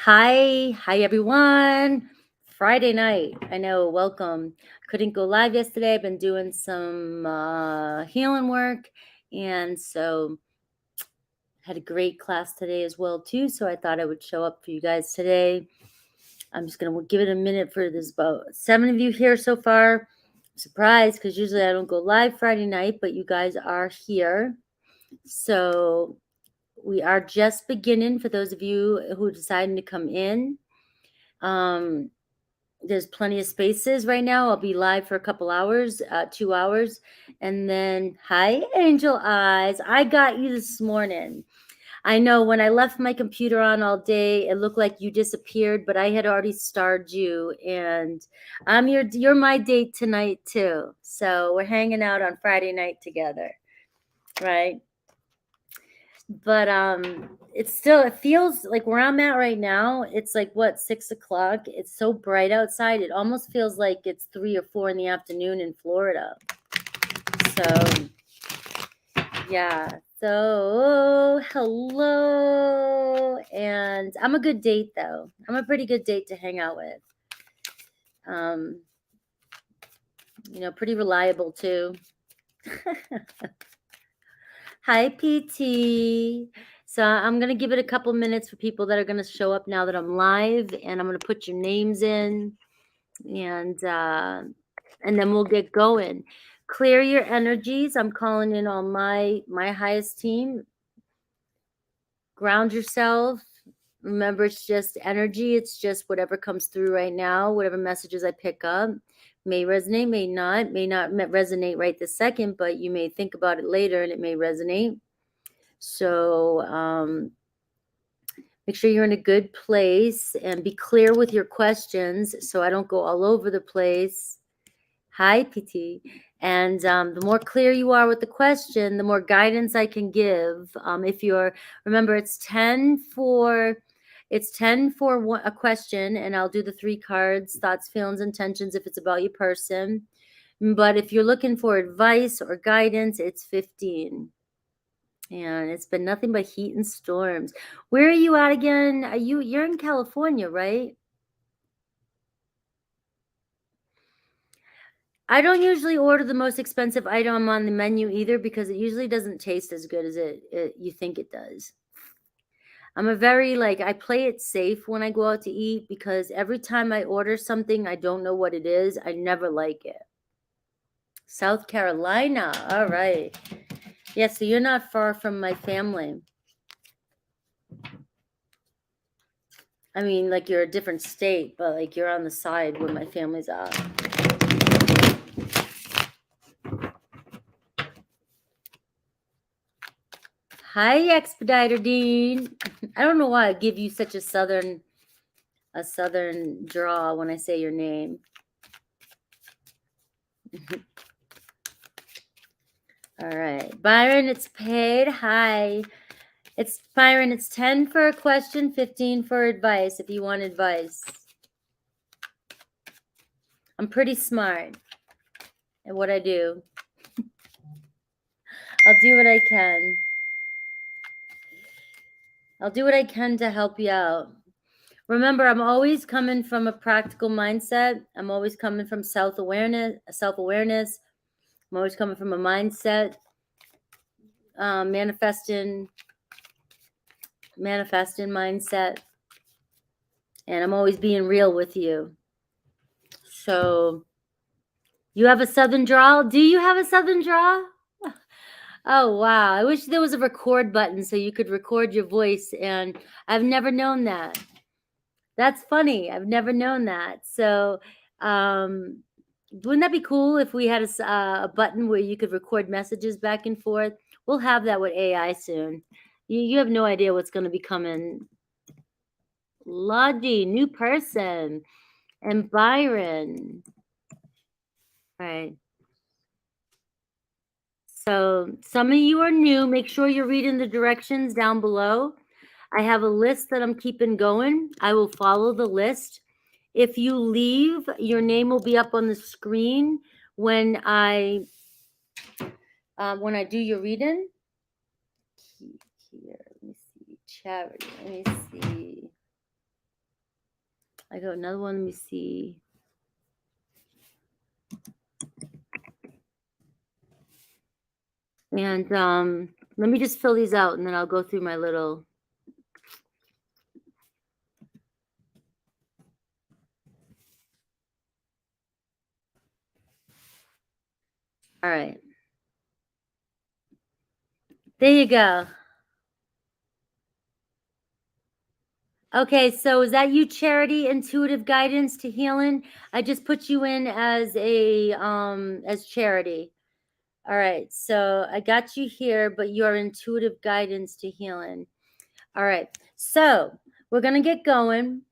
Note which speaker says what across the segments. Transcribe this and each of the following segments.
Speaker 1: Hi everyone. Friday night. I know, welcome. Couldn't go live yesterday. I've been doing some healing work, and so had a great class today as well too. So I thought I would show up for you guys today. I'm just gonna give it a minute for this. About 7 of you here so far. I'm surprised because usually I don't go live Friday night, but you guys are here. So we are just beginning for those of you who are deciding to come in. There's plenty of spaces right now. I'll be live for a couple hours, 2 hours. And then, hi, Angel Eyes. I got you this morning. I know when I left my computer on all day, it looked like you disappeared, but I had already starred you. And you're my date tonight too. So we're hanging out on Friday night together, right? But it feels like where I'm at right now, it's like 6 o'clock. It's so bright outside, it almost feels like it's 3 or 4 in the afternoon in Florida. So yeah, so hello. And I'm a good date though. I'm a pretty good date to hang out with. Pretty reliable too. Hi, PT. So I'm going to give it a couple minutes for people that are going to show up now that I'm live, and I'm going to put your names in, and then we'll get going. Clear your energies. I'm calling in on my highest team. Ground yourself. Remember, it's just energy. It's just whatever comes through right now, whatever messages I pick up. May resonate, may not resonate right this second, but you may think about it later and it may resonate. So make sure you're in a good place and be clear with your questions so I don't go all over the place. Hi, PT. And the more clear you are with the question, the more guidance I can give. Remember, it's 10 for a question, and I'll do the 3 cards, thoughts, feelings, intentions, if it's about your person. But if you're looking for advice or guidance, it's 15. And it's been nothing but heat and storms. Where are you at again? You're in California, right? I don't usually order the most expensive item on the menu either, because it usually doesn't taste as good as you think it does. I'm I play it safe when I go out to eat, because every time I order something I don't know what it is, I never like it. South Carolina. All right. Yeah, so you're not far from my family. I mean, like, you're a different state, but like you're on the side where my family's at. Hi, Expediter Dean. I don't know why I give you such a southern draw when I say your name. All right, Byron, it's paid. Hi. It's Byron. It's 10 for a question, 15 for advice if you want advice. I'm pretty smart at what I do. I'll do what I can. I'll do what I can to help you out. Remember, I'm always coming from a practical mindset. I'm always coming from self-awareness. I'm always coming from a mindset, manifesting mindset. And I'm always being real with you. So, you have a southern drawl? Do you have a southern drawl? Oh, wow. I wish there was a record button so you could record your voice, and I've never known that. That's funny. I've never known that. So, wouldn't that be cool if we had a button where you could record messages back and forth? We'll have that with AI soon. You have no idea what's going to be coming. Logie, new person. And Byron. Right. So some of you are new. Make sure you're reading the directions down below. I have a list that I'm keeping going. I will follow the list. If you leave, your name will be up on the screen when I do your reading. Here, let me see. Charity. Let me see. I got another one. Let me see. And let me just fill these out, and then I'll go through my little. All right. There you go. Okay, so is that you, Charity? Intuitive guidance to healing. I just put you in as a as Charity. All right, so I got you here, but you're intuitive guidance to healing. All right, so we're gonna get going.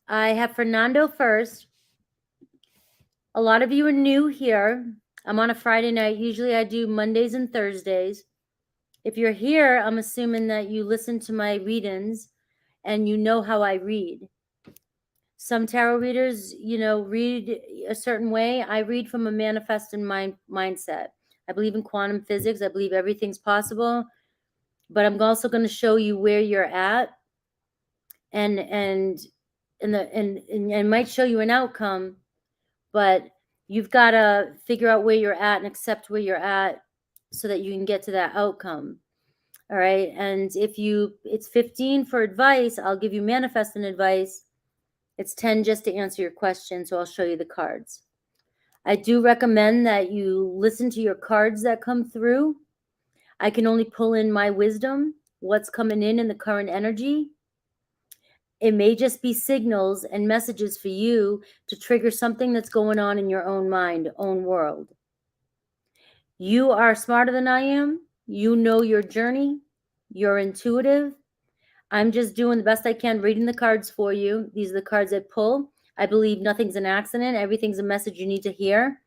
Speaker 1: I have Fernando first. A lot of you are new here. I'm on a Friday night. Usually I do Mondays and Thursdays. If you're here, I'm assuming that you listen to my readings and you know how I read. Some tarot readers, read a certain way. I read from a manifesting mindset. I believe in quantum physics. I believe everything's possible, but I'm also going to show you where you're at, and might show you an outcome, but you've got to figure out where you're at and accept where you're at so that you can get to that outcome. All right. And it's 15 for advice. I'll give you manifesting advice. It's 10 just to answer your question. So I'll show you the cards. I do recommend that you listen to your cards that come through. I can only pull in my wisdom, what's coming in the current energy. It may just be signals and messages for you to trigger something that's going on in your own mind, own world. You are smarter than I am. You know your journey. You're intuitive. I'm just doing the best I can, reading the cards for you. These are the cards I pull. I believe nothing's an accident. Everything's a message you need to hear.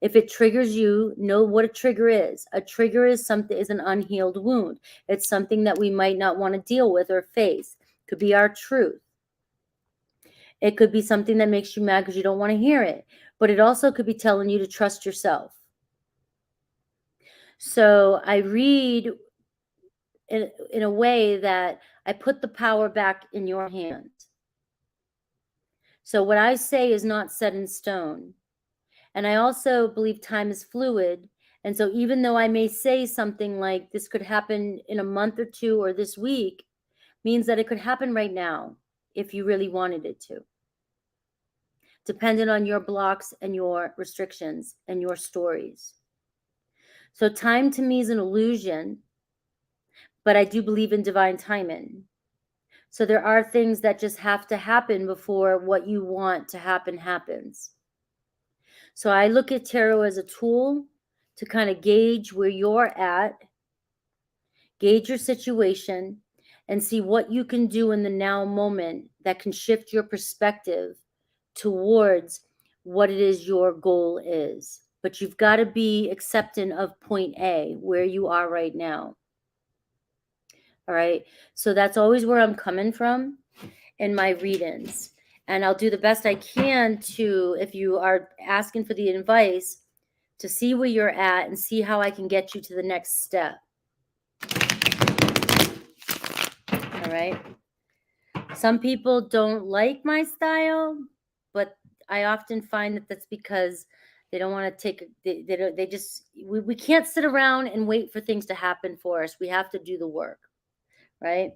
Speaker 1: If it triggers you, know what a trigger is. A trigger is an unhealed wound. It's something that we might not want to deal with or face. It could be our truth. It could be something that makes you mad because you don't want to hear it. But it also could be telling you to trust yourself. So I read in a way that I put the power back in your hands. So what I say is not set in stone. And I also believe time is fluid. And so even though I may say something like this could happen in a month or two or this week, means that it could happen right now if you really wanted it to, depending on your blocks and your restrictions and your stories. So time to me is an illusion, but I do believe in divine timing. So there are things that just have to happen before what you want to happen happens. So I look at tarot as a tool to kind of gauge where you're at, gauge your situation, and see what you can do in the now moment that can shift your perspective towards what it is your goal is. But you've got to be accepting of point A, where you are right now. All right. So that's always where I'm coming from in my readings. And I'll do the best I can to, if you are asking for the advice, to see where you're at and see how I can get you to the next step. All right. Some people don't like my style, but I often find that that's because they don't want to take, we can't sit around and wait for things to happen for us. We have to do the work, right?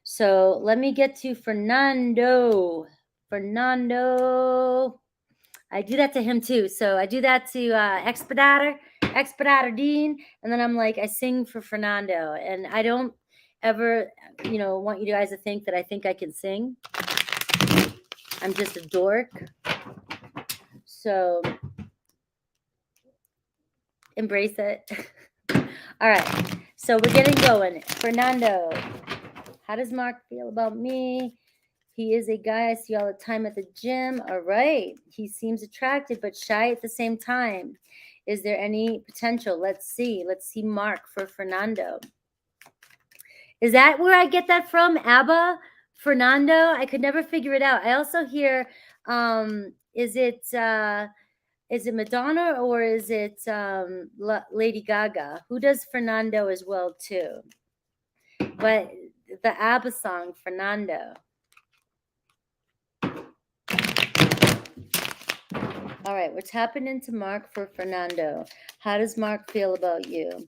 Speaker 1: So let me get to Fernando. I do that to him too. So I do that to Expediter Dean. And then I'm like, I sing for Fernando. And I don't ever, want you guys to think that I think I can sing. I'm just a dork. So embrace it. All right. So we're getting going. Fernando, how does Mark feel about me? He is a guy I see all the time at the gym. All right. He seems attractive but shy at the same time. Is there any potential? Let's see. Let's see Mark for Fernando. Is that where I get that from? ABBA? Fernando? I could never figure it out. I also hear, is it Madonna or is it Lady Gaga? Who does Fernando as well too? But the ABBA song, Fernando. All right, what's happening to Mark for Fernando? How does Mark feel about you?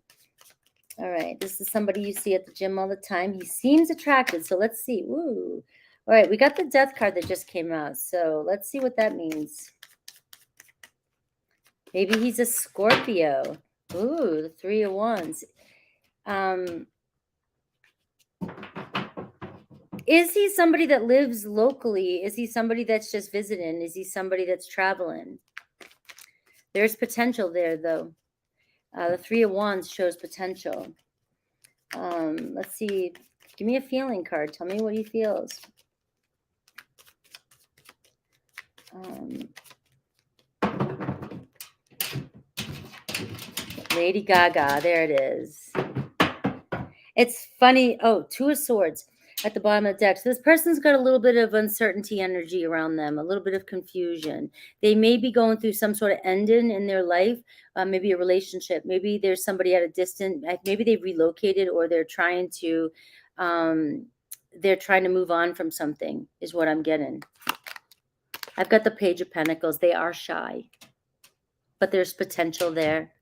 Speaker 1: All right, this is somebody you see at the gym all the time. He seems attracted, so let's see. Ooh. All right, we got the death card that just came out, so let's see what that means. Maybe he's a Scorpio. Ooh, the 3 of Wands. Is he somebody that lives locally? Is he somebody that's just visiting? Is he somebody that's traveling? There's potential there, though. The 3 of Wands shows potential. Let's see. Give me a feeling card. Tell me what he feels. Lady Gaga. There it is. It's funny. Oh, 2 of Swords at the bottom of the deck. So this person's got a little bit of uncertainty energy around them, a little bit of confusion. They may be going through some sort of ending in their life, maybe a relationship. Maybe there's somebody at a distance. Maybe they've relocated, or they're trying to move on from something, is what I'm getting. I've got the Page of Pentacles. They are shy, but there's potential there.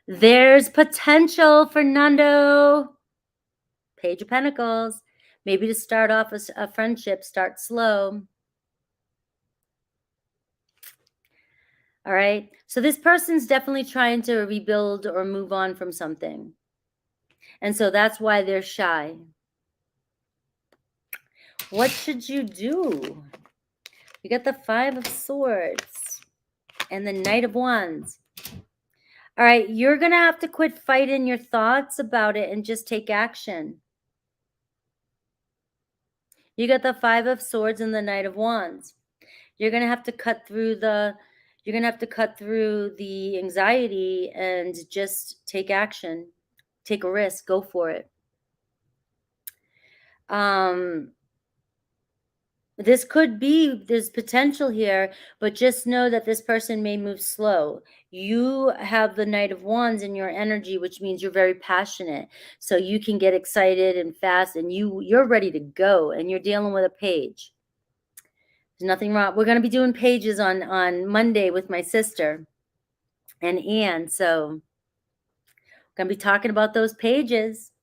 Speaker 1: There's potential, Fernando. Page of Pentacles. Maybe to start off a friendship, start slow. All right. So this person's definitely trying to rebuild or move on from something. And so that's why they're shy. What should you do? You got the 5 of Swords and the Knight of Wands. All right. You're going to have to quit fighting your thoughts about it and just take action. You got the 5 of Swords and the Knight of Wands. You're going to have to cut through the anxiety and just take action. Take a risk, go for it. There's potential here, but just know that this person may move slow. You have the Knight of Wands in your energy, which means you're very passionate. So you can get excited and fast, and you're ready to go, and you're dealing with a page. There's nothing wrong. We're going to be doing pages on Monday with my sister and Anne. So we're going to be talking about those pages.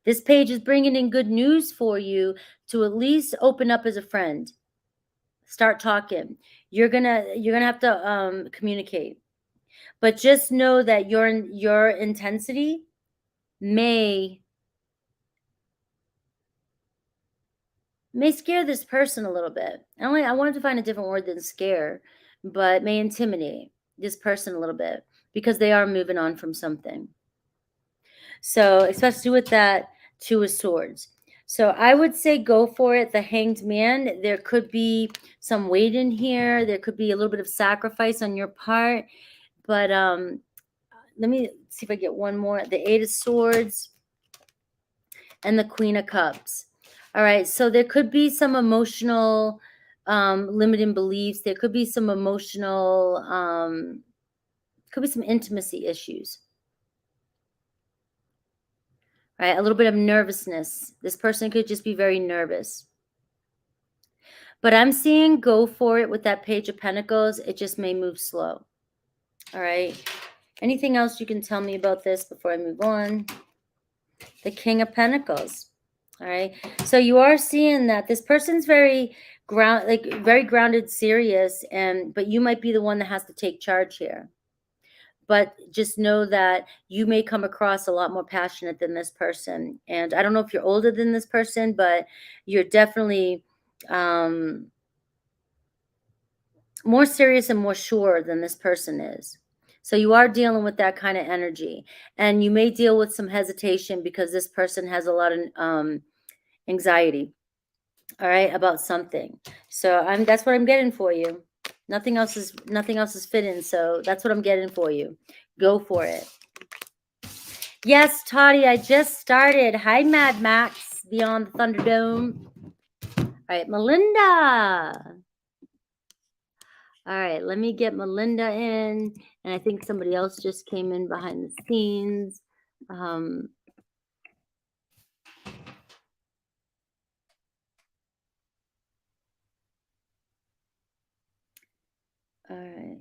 Speaker 1: This page is bringing in good news for you to at least open up as a friend. Start talking. You're gonna have to communicate. But just know that your intensity may scare this person a little bit. I wanted to find a different word than scare, but may intimidate this person a little bit because they are moving on from something. So especially with that 2 of Swords. So I would say go for it. The Hanged Man. There could be some weight in here. There could be a little bit of sacrifice on your part. But let me see if I get one more. The 8 of Swords and the Queen of Cups. All right, so there could be some emotional limiting beliefs. There could be some emotional, could be some intimacy issues. All right, a little bit of nervousness. This person could just be very nervous. But I'm seeing go for it with that Page of Pentacles. It just may move slow. All right. Anything else you can tell me about this before I move on? The King of Pentacles. All right. So you are seeing that this person's very grounded, serious, but you might be the one that has to take charge here. But just know that you may come across a lot more passionate than this person. And I don't know if you're older than this person, but you're definitely more serious and more sure than this person is. So you are dealing with that kind of energy. And you may deal with some hesitation because this person has a lot of anxiety, all right, about something. So that's what I'm getting for you. Nothing else is fitting, so that's what I'm getting for you. Go for it. Yes, Toddy, I just started. Hi, Mad Max, Beyond the Thunderdome. All right, Melinda. All right, let me get Melinda in. And I think somebody else just came in behind the scenes. All right.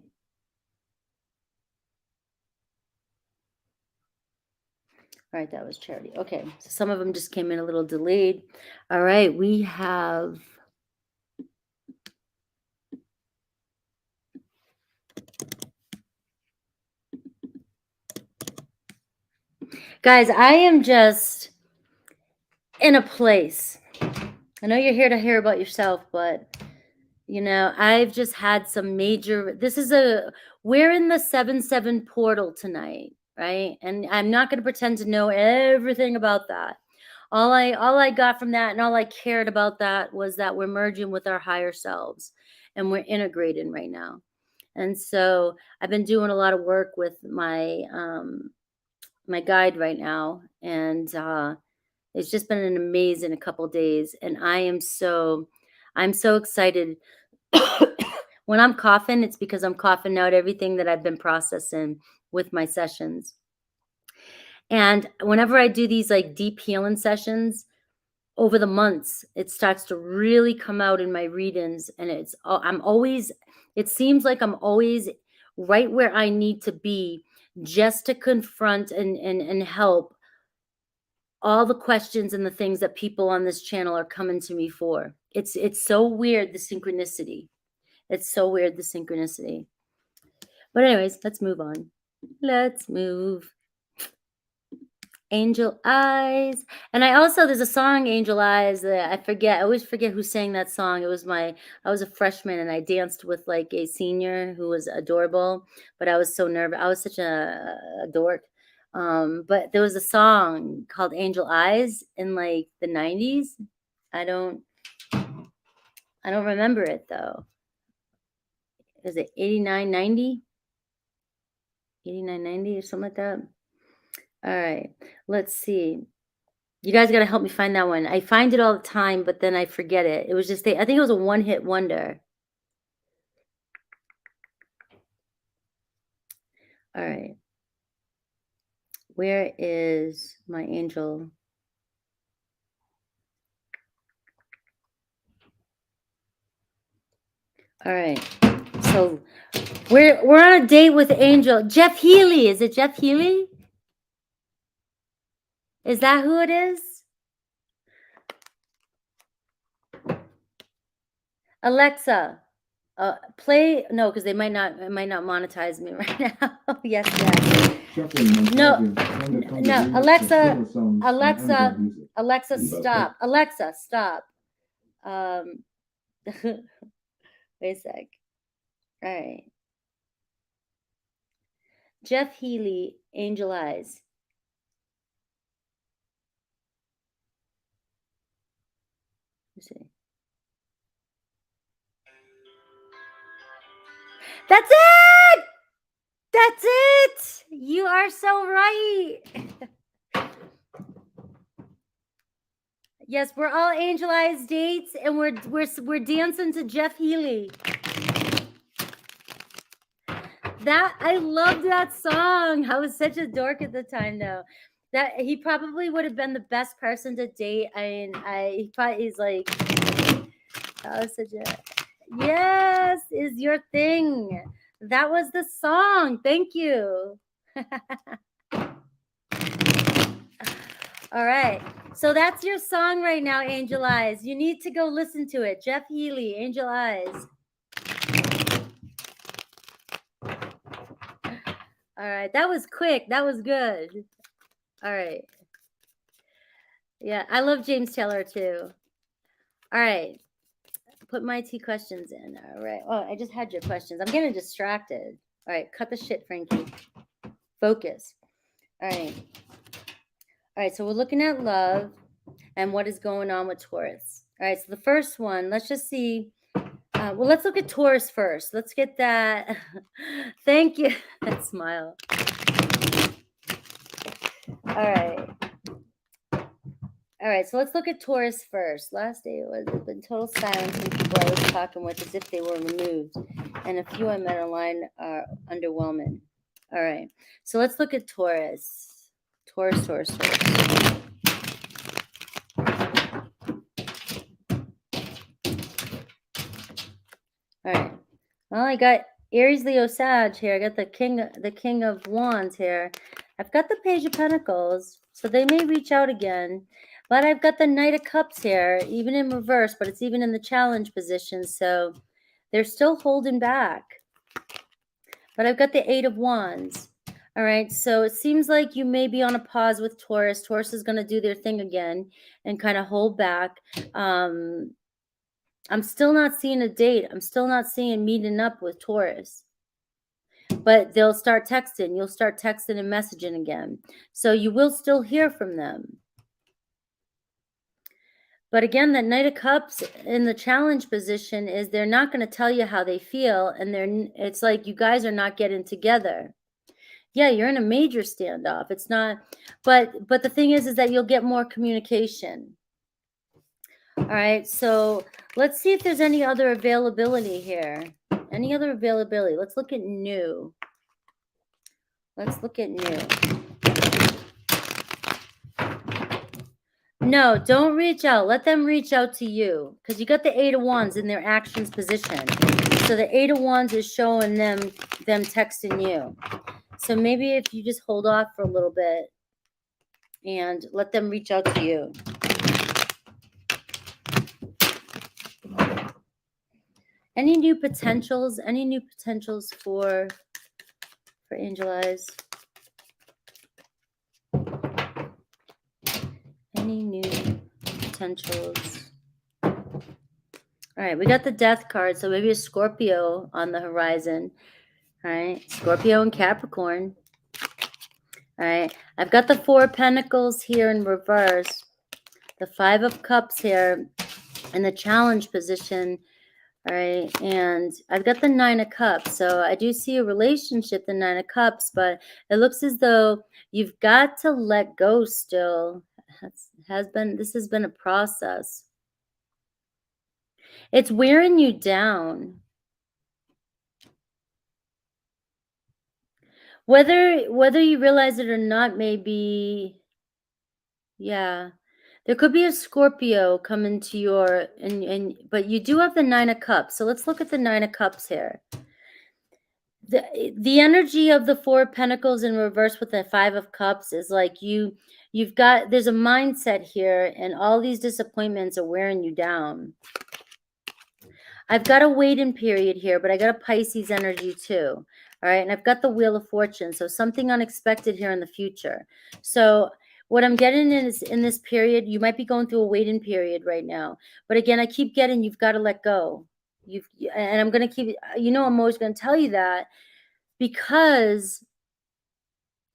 Speaker 1: All right, that was Charity. Okay, so some of them just came in a little delayed. All right, we have... Guys, I am just in a place. I know you're here to hear about yourself, but I've just had some major... We're in the 7/7 portal tonight, right? And I'm not going to pretend to know everything about that. All I got from that, and all I cared about that, was that we're merging with our higher selves and we're integrating right now. And so I've been doing a lot of work with my my guide right now, and it's just been an amazing couple days, and I'm so excited. When I'm coughing, it's because I'm coughing out everything that I've been processing with my sessions. And whenever I do these like deep healing sessions over the months, it starts to really come out in my readings, and it seems like I'm always right where I need to be, just to confront and help all the questions and the things that people on this channel are coming to me for. It's so weird, the synchronicity. It's so weird, the synchronicity. But anyways, let's move on. Let's move. Angel Eyes. And there's a song, Angel Eyes, that I always forget who sang that song. I was a freshman, and I danced with like a senior who was adorable, but I was so nervous. I was such a dork. But there was a song called Angel Eyes in like the 90s. I don't remember it though. Is it 89, 90? 89, 90 or something like that? All right, let's see. You guys got to help me find that one. I find it all the time, but then I forget it. It was just, I think it was a one-hit wonder. All right. Where is my angel? All right. So we're on a date with Angel. Jeff Healy. Is it Jeff Healy? Is that who it is? Alexa, play... No, because it might not monetize me right now. Yes. No, Alexa, stop. Alexa, stop. Wait a sec. All right. Jeff Healy, Angel Eyes. Let's see. That's it! That's it! You are so right. Yes, we're all Angel Eyes dates, and we're dancing to Jeff Healy. I loved that song. I was such a dork at the time, though. That he probably would have been the best person to date. I mean, he's like, that was such a... Yes, is your thing. That was the song. Thank you. All right. So that's your song right now, Angel Eyes. You need to go listen to it. Jeff Healy, Angel Eyes. All right. That was quick. That was good. All right. Yeah, I love James Taylor too. All right. Put my T questions in. All right. Oh, I just had your questions. I'm getting distracted. All right. Cut the shit, Frankie. Focus. All right. All right. So we're looking at love and what is going on with Taurus. All right. So the first one, let's just see. Well, let's look at Taurus first. Let's get that. Thank you. That smile. All right. All right, so let's look at Taurus first. Last day was been total silence from people I was talking with as if they were removed, and a few I met online are underwhelming. All right, so let's look at Taurus. Taurus. All right. Well, I got Aries, Leo, Sag here. I got the King of Wands here. I've got the Page of Pentacles, so they may reach out again. But I've got the Knight of Cups here, even in reverse, but it's even in the challenge position, so they're still holding back. But I've got the Eight of Wands. All right, so it seems like you may be on a pause with Taurus. Taurus is going to do their thing again and kind of hold back. I'm still not seeing a date. I'm still not seeing meeting up with Taurus. But they'll start texting. You'll start texting and messaging again. So you will still hear from them. But again, that Knight of Cups in the challenge position is they're not going to tell you how they feel. And it's like you guys are not getting together. Yeah, you're in a major standoff. It's not, but the thing is that you'll get more communication. All right, so let's see if there's any other availability here. Any other availability? Let's look at new. Let's look at new. No, don't reach out. Let them reach out to you because you got the Eight of Wands in their actions position. So the Eight of Wands is showing them texting you. So maybe if you just hold off for a little bit and let them reach out to you. Any new potentials? Any new potentials for Angel Eyes? Any new potentials? All right, we got the Death card, so maybe a Scorpio on the horizon. All right, Scorpio and Capricorn. All right, I've got the Four of Pentacles here in reverse. The Five of Cups here in the challenge position. All right, and I've got the Nine of Cups. So I do see a relationship, the Nine of Cups, but it looks as though you've got to let go still. This has been a process. It's wearing you down. Whether you realize it or not, maybe, yeah. There could be a Scorpio coming to your, but you do have the Nine of Cups. So let's look at the Nine of Cups here. The energy of the Four of Pentacles in reverse with the Five of Cups is like there's a mindset here, and all these disappointments are wearing you down. I've got a waiting period here, but I got a Pisces energy too. All right, and I've got the Wheel of Fortune, so something unexpected here in the future. So what I'm getting is in this period, you might be going through a waiting period right now. But again, I keep getting you've got to let go. And I'm going to keep, I'm always going to tell you that because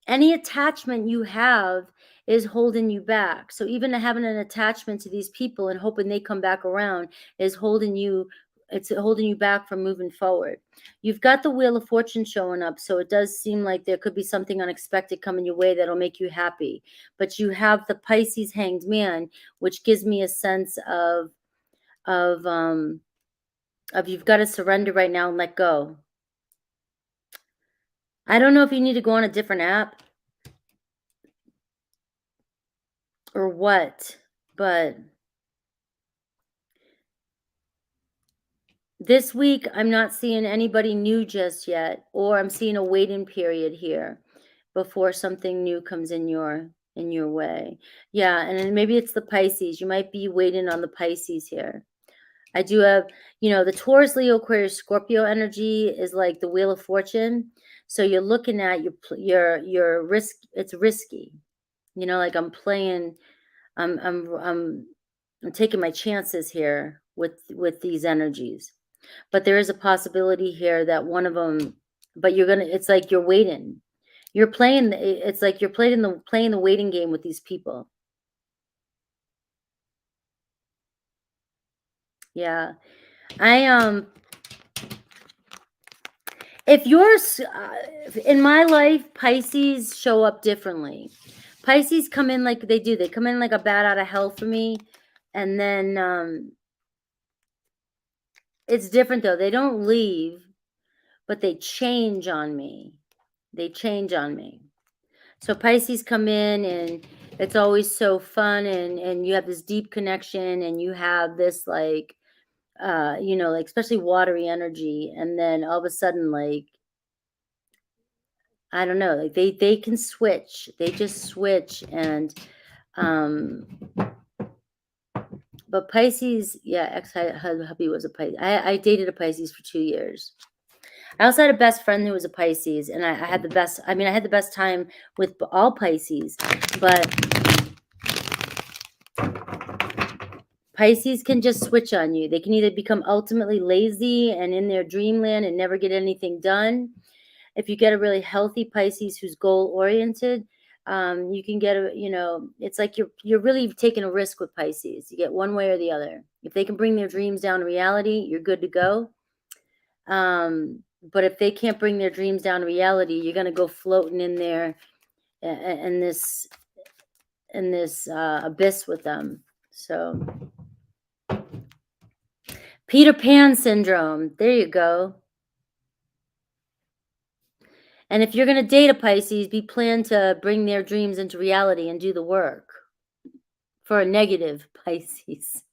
Speaker 1: any attachment you have is holding you back. So even having an attachment to these people and hoping they come back around is holding you. It's holding you back from moving forward. You've got the Wheel of Fortune showing up, so it does seem like there could be something unexpected coming your way that'll make you happy. But you have the Pisces Hanged Man, which gives me a sense of you've got to surrender right now and let go. I don't know if you need to go on a different app or what, but this week, I'm not seeing anybody new just yet, or I'm seeing a waiting period here before something new comes in your way. Yeah, and then maybe it's the Pisces. You might be waiting on the Pisces here. I do have, the Taurus, Leo, Aquarius, Scorpio energy is like the Wheel of Fortune. So you're looking at your risk. It's risky. Like I'm playing. I'm taking my chances here with these energies. But there is a possibility here that one of them, but it's like you're waiting. You're playing, it's like you're playing the waiting game with these people. Yeah. If you're, in my life, Pisces show up differently. Pisces come in like they do. They come in like a bat out of hell for me. And then, it's different though. They don't leave, but they change on me. They change on me. So Pisces come in and it's always so fun and you have this deep connection and you have this like you know, like especially watery energy, and then all of a sudden, like, I don't know, like they can switch. They just switch. And but Pisces, yeah, ex-hubby was a Pisces. I dated a Pisces for 2 years. I also had a best friend who was a Pisces, and I had the best, I mean, I had the best time with all Pisces, but Pisces can just switch on you. They can either become ultimately lazy and in their dreamland and never get anything done. If you get a really healthy Pisces who's goal-oriented, you can get a, you know, it's like you're really taking a risk with Pisces. You get one way or the other. If they can bring their dreams down to reality, you're good to go. But if they can't bring their dreams down to reality, you're going to go floating in there in this abyss with them. So Peter Pan syndrome. There you go. And if you're going to date a Pisces, be planned to bring their dreams into reality and do the work. For a negative Pisces,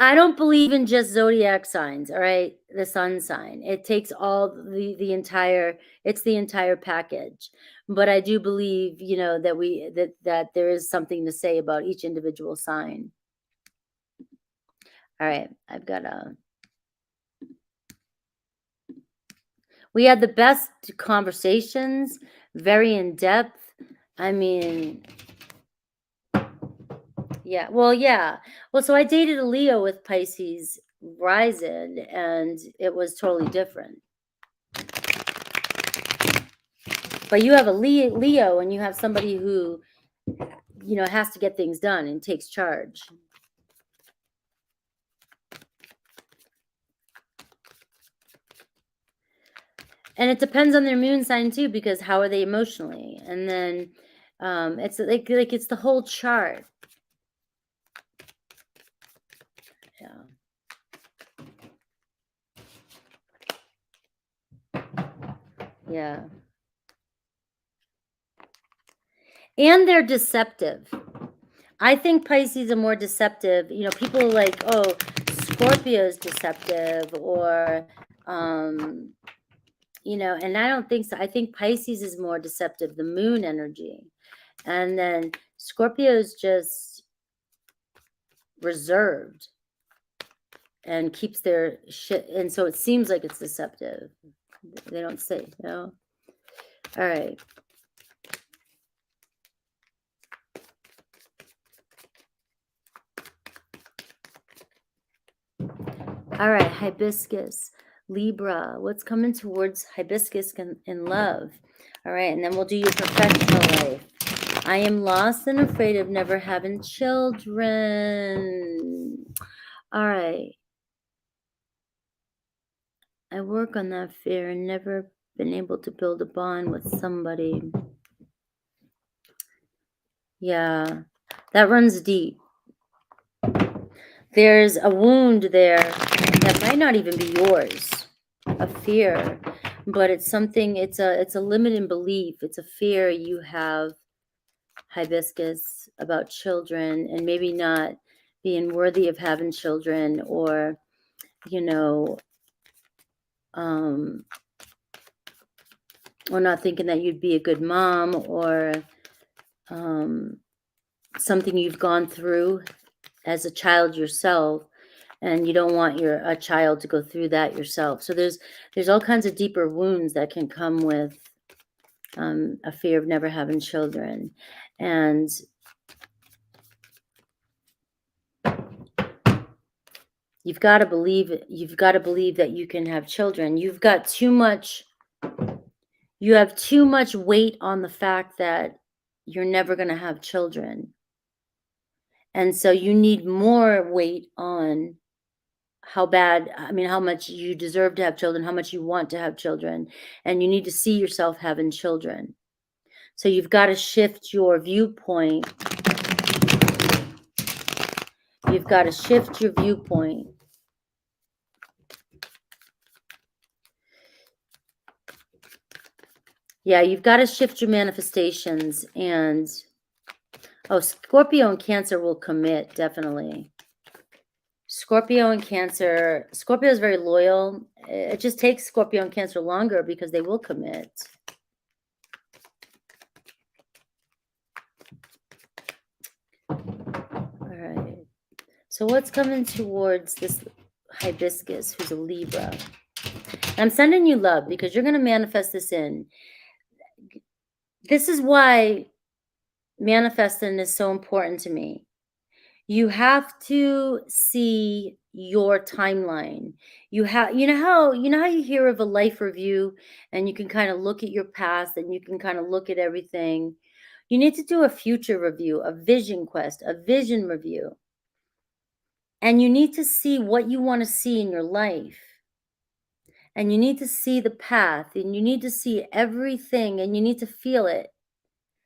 Speaker 1: I don't believe in just zodiac signs, all right? The sun sign. It takes all the entire, it's the entire package. But I do believe, you know, that that there is something to say about each individual sign. All right, I've got we had the best conversations, very in depth. I mean, yeah. Well, so I dated a Leo with Pisces rising, and it was totally different. But you have a Leo, and you have somebody who, you know, has to get things done and takes charge. And it depends on their moon sign too, because how are they emotionally? And then it's like it's the whole chart. Yeah. And they're deceptive. I think Pisces are more deceptive. You know, people are like, oh, Scorpio is deceptive, or, you know, and I don't think so. I think Pisces is more deceptive, the moon energy. And then Scorpio is just reserved and keeps their shit. And so it seems like it's deceptive. They don't say, you know. All right. All right, Hibiscus, Libra. What's coming towards Hibiscus in love? All right, and then we'll do your professional life. I am lost and afraid of never having children. All right. I work on that fear and never been able to build a bond with somebody. Yeah, that runs deep. There's a wound there that might not even be yours, a fear, but it's something, it's a limiting belief. It's a fear you have, Hibiscus, about children, and maybe not being worthy of having children, or, you know, or not thinking that you'd be a good mom, or something you've gone through as a child yourself, and you don't want a child to go through that yourself. So there's all kinds of deeper wounds that can come with a fear of never having children. And you've got to believe that you can have children. You have too much weight on the fact that you're never going to have children. And so you need more weight on how much you deserve to have children, how much you want to have children, and you need to see yourself having children. So you've got to shift your viewpoint. You've got to shift your viewpoint. Yeah, you've got to shift your manifestations. And Scorpio and Cancer will commit, definitely. Scorpio and Cancer. Scorpio is very loyal. It just takes Scorpio and Cancer longer because they will commit. All right. So what's coming towards this Hibiscus, who's a Libra? I'm sending you love because you're going to manifest this in. This is why manifesting is so important to me. You have to see your timeline. You know how you hear of a life review and you can kind of look at your past and you can kind of look at everything. You need to do a future review, a vision quest, a vision review. And you need to see what you want to see in your life. And you need to see the path and you need to see everything and you need to feel it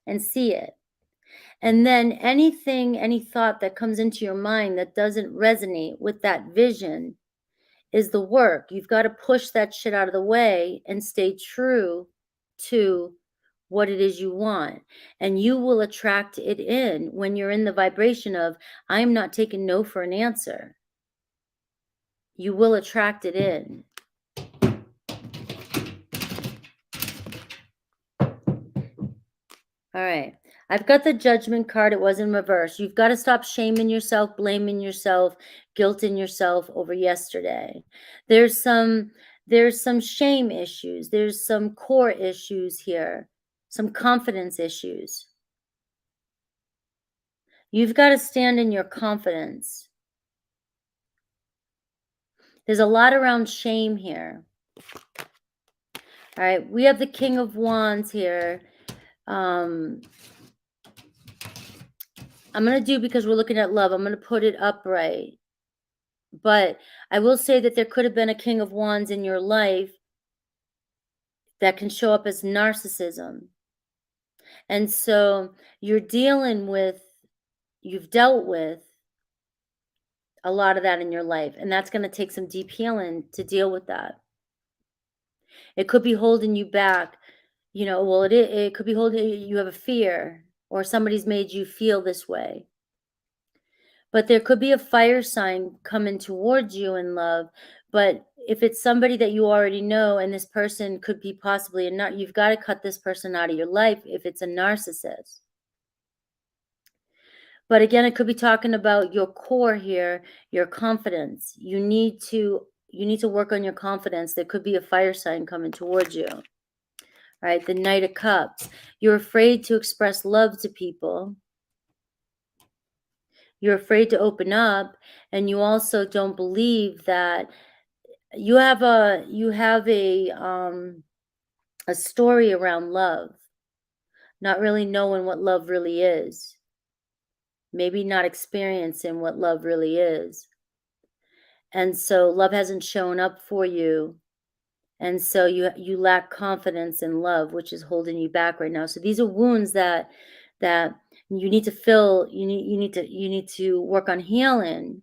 Speaker 1: and see it. And then anything, any thought that comes into your mind that doesn't resonate with that vision is the work. You've got to push that shit out of the way and stay true to what it is you want. And you will attract it in when you're in the vibration of, I'm not taking no for an answer. You will attract it in. All right. I've got the Judgment card. It was in reverse. You've got to stop shaming yourself, blaming yourself, guilting yourself over yesterday. There's some shame issues. There's some core issues here, some confidence issues. You've got to stand in your confidence. There's a lot around shame here. All right. We have the King of Wands here. I'm going to do, because we're looking at love, I'm going to put it upright. But I will say that there could have been a King of Wands in your life that can show up as narcissism. And so you've dealt with a lot of that in your life. And that's going to take some deep healing to deal with that. It could be holding you back. Well, it could be holding you, have a fear, or somebody's made you feel this way. But there could be a fire sign coming towards you in love. But if it's somebody that you already know, and this person could be possibly you've got to cut this person out of your life if it's a narcissist. But again, it could be talking about your core here, your confidence. You need to work on your confidence. There could be a fire sign coming towards you. All right, the Knight of Cups. You're afraid to express love to people. You're afraid to open up, and you also don't believe that you have a story around love, not really knowing what love really is, maybe not experiencing what love really is. And so love hasn't shown up for you. And so you lack confidence in love, which is holding you back right now. So these are wounds that you need to fill. You need to work on healing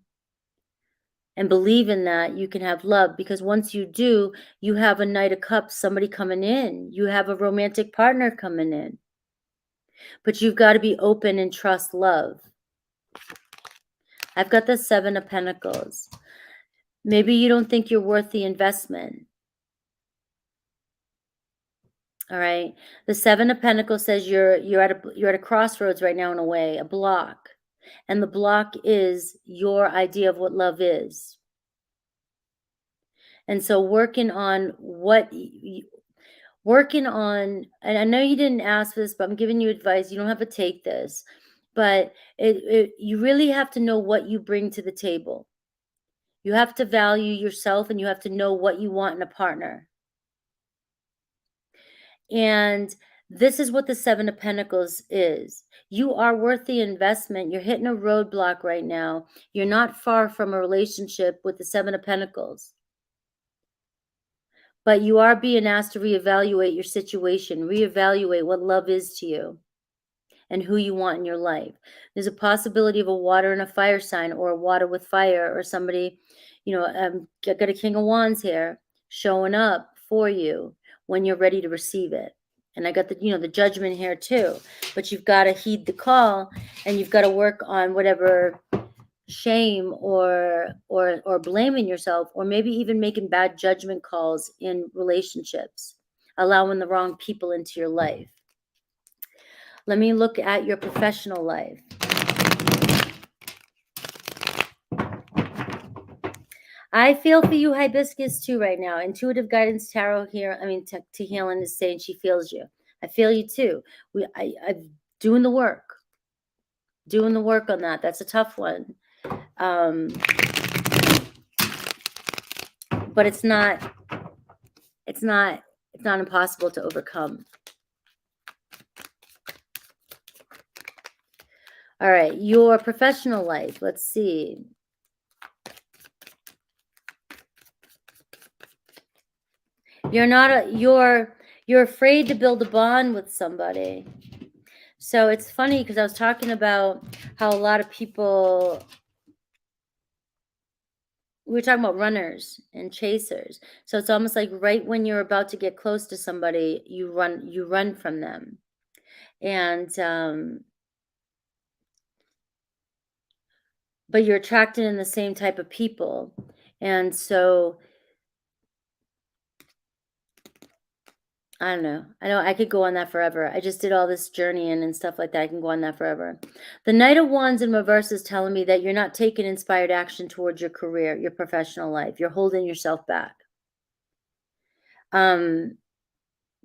Speaker 1: and believe in that you can have love, because once you do, you have a Knight of Cups, somebody coming in. You have a romantic partner coming in. But you've got to be open and trust love. I've got the Seven of Pentacles. Maybe you don't think you're worth the investment. All right. The Seven of Pentacles says you're at a crossroads right now, in a way, a block. And the block is your idea of what love is. And so working on, and I know you didn't ask for this, but I'm giving you advice. You don't have to take this, but you really have to know what you bring to the table. You have to value yourself, and you have to know what you want in a partner. And this is what the Seven of Pentacles is. You are worth the investment. You're hitting a roadblock right now. You're not far from a relationship with the Seven of Pentacles. But you are being asked to reevaluate your situation, reevaluate what love is to you and who you want in your life. There's a possibility of a water and a fire sign, or a water with fire, or somebody, got a King of Wands here showing up for you when you're ready to receive it. And I got the Judgment here too. But you've got to heed the call, and you've got to work on whatever shame or blaming yourself, or maybe even making bad judgment calls in relationships, allowing the wrong people into your life. Let me look at your professional life. I feel for you, Hibiscus, too, right now. Intuitive Guidance Tarot here, to Healing is saying she feels you. I feel you, too. I'm doing the work. Doing the work on that. That's a tough one. But it's not impossible to overcome. All right, your professional life. Let's see. You're afraid to build a bond with somebody. So it's funny because I was talking about how a lot of people, we were talking about runners and chasers. So it's almost like right when you're about to get close to somebody, you run from them. And but you're attracted in the same type of people. And so I don't know. I know I could go on that forever. I just did all this journeying and stuff like that. I can go on that forever. The Knight of Wands in reverse is telling me that you're not taking inspired action towards your career, your professional life. You're holding yourself back. The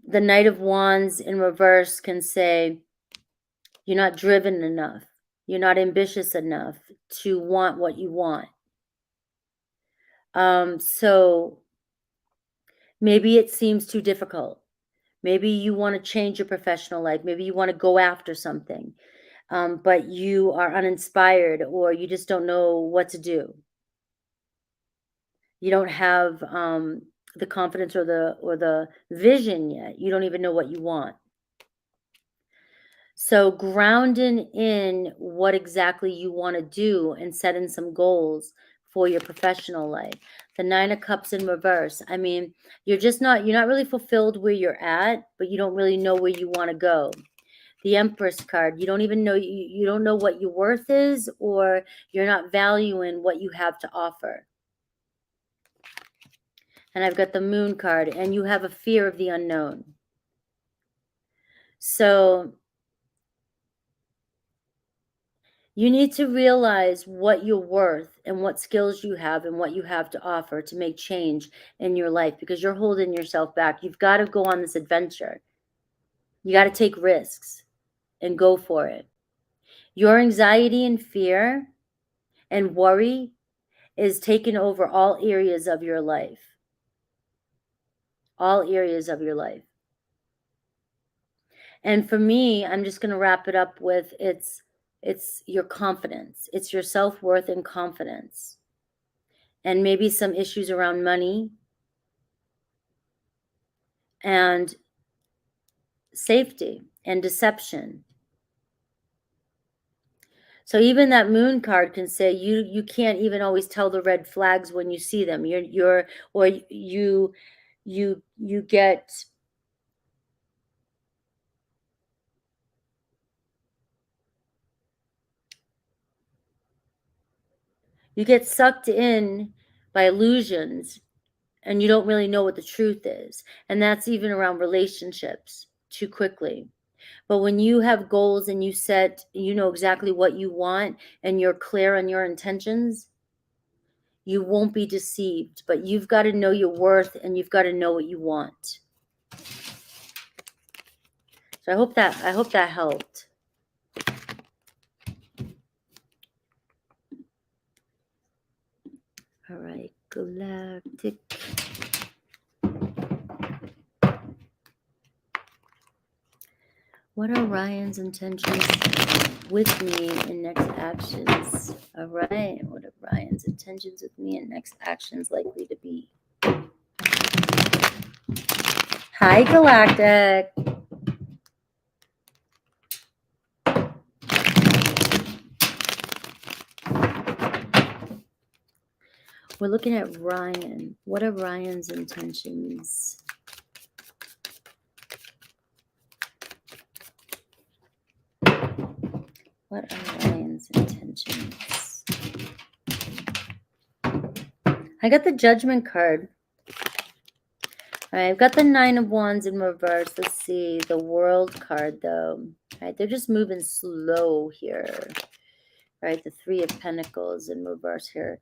Speaker 1: Knight of Wands in reverse can say you're not driven enough. You're not ambitious enough to want what you want. So maybe it seems too difficult. Maybe you want to change your professional life. Maybe you want to go after something, but you are uninspired, or you just don't know what to do. You don't have the confidence or the vision yet. You don't even know what you want. So grounding in what exactly you want to do and setting some goals for your professional life. The Nine of Cups in reverse. I mean, you're not really fulfilled where you're at, but you don't really know where you want to go. The Empress card. You don't even know, you don't know what your worth is, or you're not valuing what you have to offer. And I've got the Moon card, and you have a fear of the unknown. So you need to realize what you're worth and what skills you have and what you have to offer to make change in your life, because you're holding yourself back. You've got to go on this adventure. You got to take risks and go for it. Your anxiety and fear and worry is taking over all areas of your life. All areas of your life. And for me, I'm just going to wrap it up with it's your confidence. It's your self-worth and confidence. And maybe some issues around money and safety and deception. So even that Moon card can say you can't even always tell the red flags when you see them. You get sucked in by illusions, and you don't really know what the truth is. And that's even around relationships too quickly. But when you have goals and you know exactly what you want, and you're clear on your intentions, you won't be deceived. But you've got to know your worth, and you've got to know what you want. So I hope that helped. All right, Galactic. What are Ryan's intentions with me in next actions? All right, what are Ryan's intentions with me in next actions likely to be? Hi, Galactic. We're looking at Ryan. What are Ryan's intentions? What are Ryan's intentions? I got the Judgment card. All right, I've got the Nine of Wands in reverse. Let's see, the World card, though. All right, they're just moving slow here. All right, the Three of Pentacles in reverse here.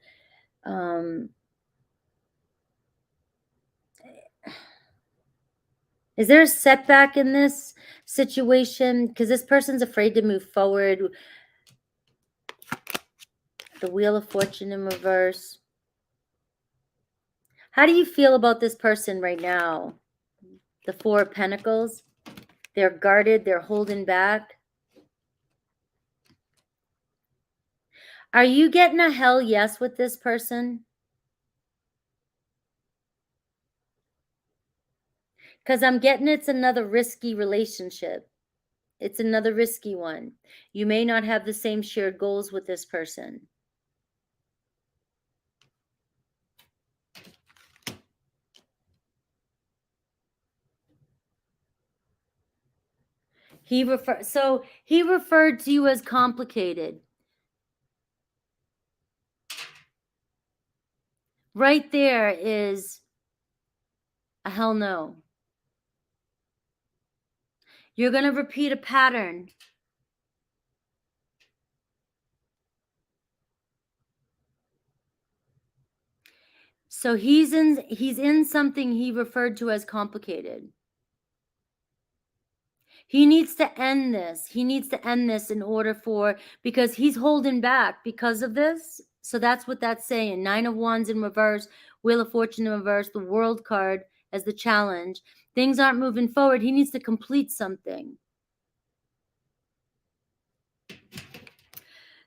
Speaker 1: Is there a setback in this situation? Because this person's afraid to move forward. The Wheel of Fortune in reverse. How do you feel about this person right now? The Four of Pentacles. They're guarded. They're holding back. Are you getting a hell yes with this person? Because I'm getting it's another risky relationship. It's another risky one. You may not have the same shared goals with this person. He referred to you as complicated. Right there is a hell no. You're going to repeat a pattern. So he's in something he referred to as complicated. He needs to end this. He needs to end this in order for, because he's holding back because of this. So that's what that's saying. Nine of Wands in reverse, Wheel of Fortune in reverse, the World card as the challenge. Things aren't moving forward. He needs to complete something.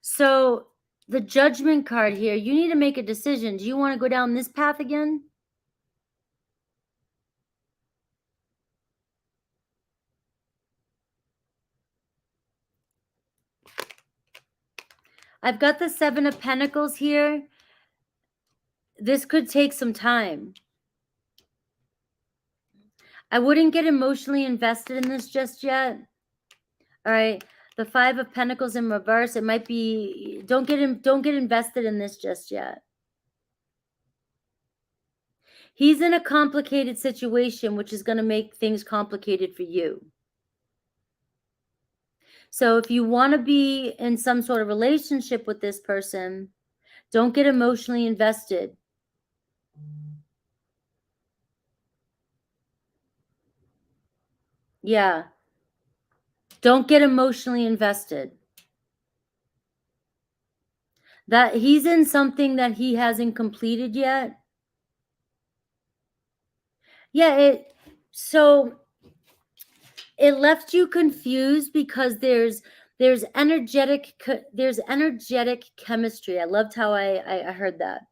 Speaker 1: So the Judgment card here, you need to make a decision. Do you want to go down this path again? I've got the Seven of Pentacles here. This could take some time. I wouldn't get emotionally invested in this just yet. All right. The Five of Pentacles in reverse. It might be, don't get invested in this just yet. He's in a complicated situation, which is going to make things complicated for you. So if you want to be in some sort of relationship with this person, don't get emotionally invested. Yeah. Don't get emotionally invested. That he's in something that he hasn't completed yet. Yeah, so it left you confused because there's energetic chemistry. I loved how I heard that.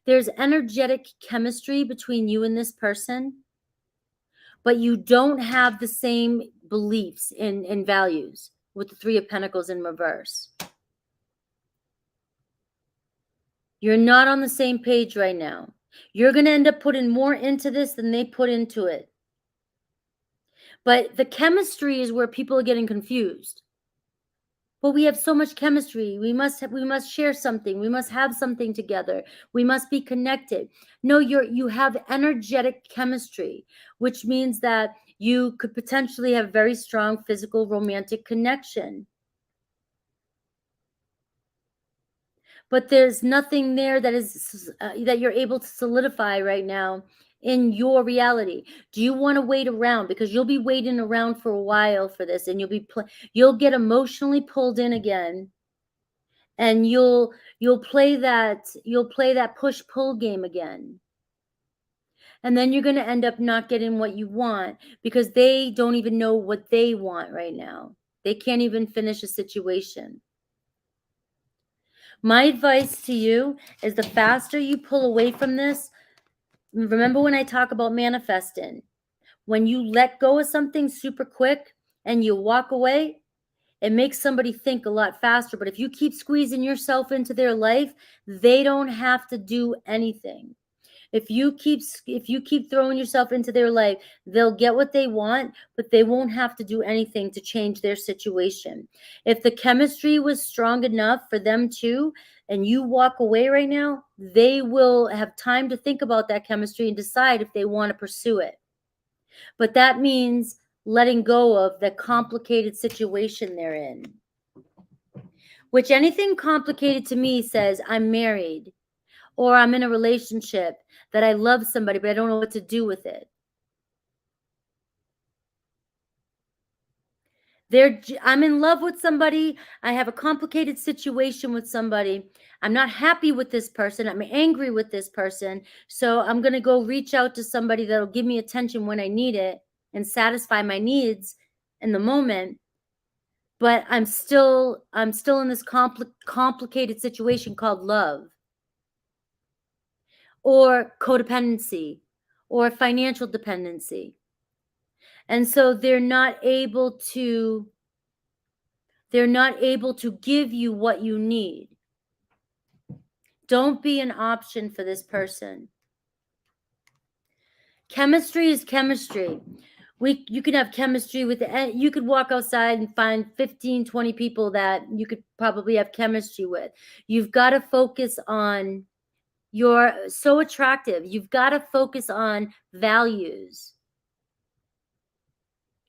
Speaker 1: There's energetic chemistry between you and this person, but you don't have the same beliefs in values with the Three of Pentacles in reverse. You're not on the same page right now. You're going to end up putting more into this than they put into it. But the chemistry is where people are getting confused. But we have so much chemistry. We must share something. We must have something together. We must be connected. No, you have energetic chemistry, which means that you could potentially have very strong physical romantic connection. But there's nothing there that is that you're able to solidify right now in your reality. Do you want to wait around? Because you'll be waiting around for a while for this, and you'll get emotionally pulled in again, and you'll play that push-pull game again. And then you're going to end up not getting what you want because they don't even know what they want right now. They can't even finish a situation. My advice to you is the faster you pull away from this, remember when I talk about manifesting, when you let go of something super quick and you walk away, it makes somebody think a lot faster. But if you keep squeezing yourself into their life, they don't have to do anything. If you keep throwing yourself into their life, they'll get what they want, but they won't have to do anything to change their situation. If the chemistry was strong enough for them too, and you walk away right now, they will have time to think about that chemistry and decide if they want to pursue it. But that means letting go of the complicated situation they're in. Which anything complicated to me says I'm married, or I'm in a relationship that I love somebody, but I don't know what to do with it. I'm in love with somebody. I have a complicated situation with somebody. I'm not happy with this person. I'm angry with this person. So I'm going to go reach out to somebody that'll give me attention when I need it and satisfy my needs in the moment. But I'm still in this complicated situation called love, or codependency, or financial dependency. And so they're not able to give you what you need. Don't be an option for this person. Chemistry is chemistry. You can have chemistry with, you could walk outside and find 15, 20 people that you could probably have chemistry with. You've got to focus on, you're so attractive. You've got to focus on values.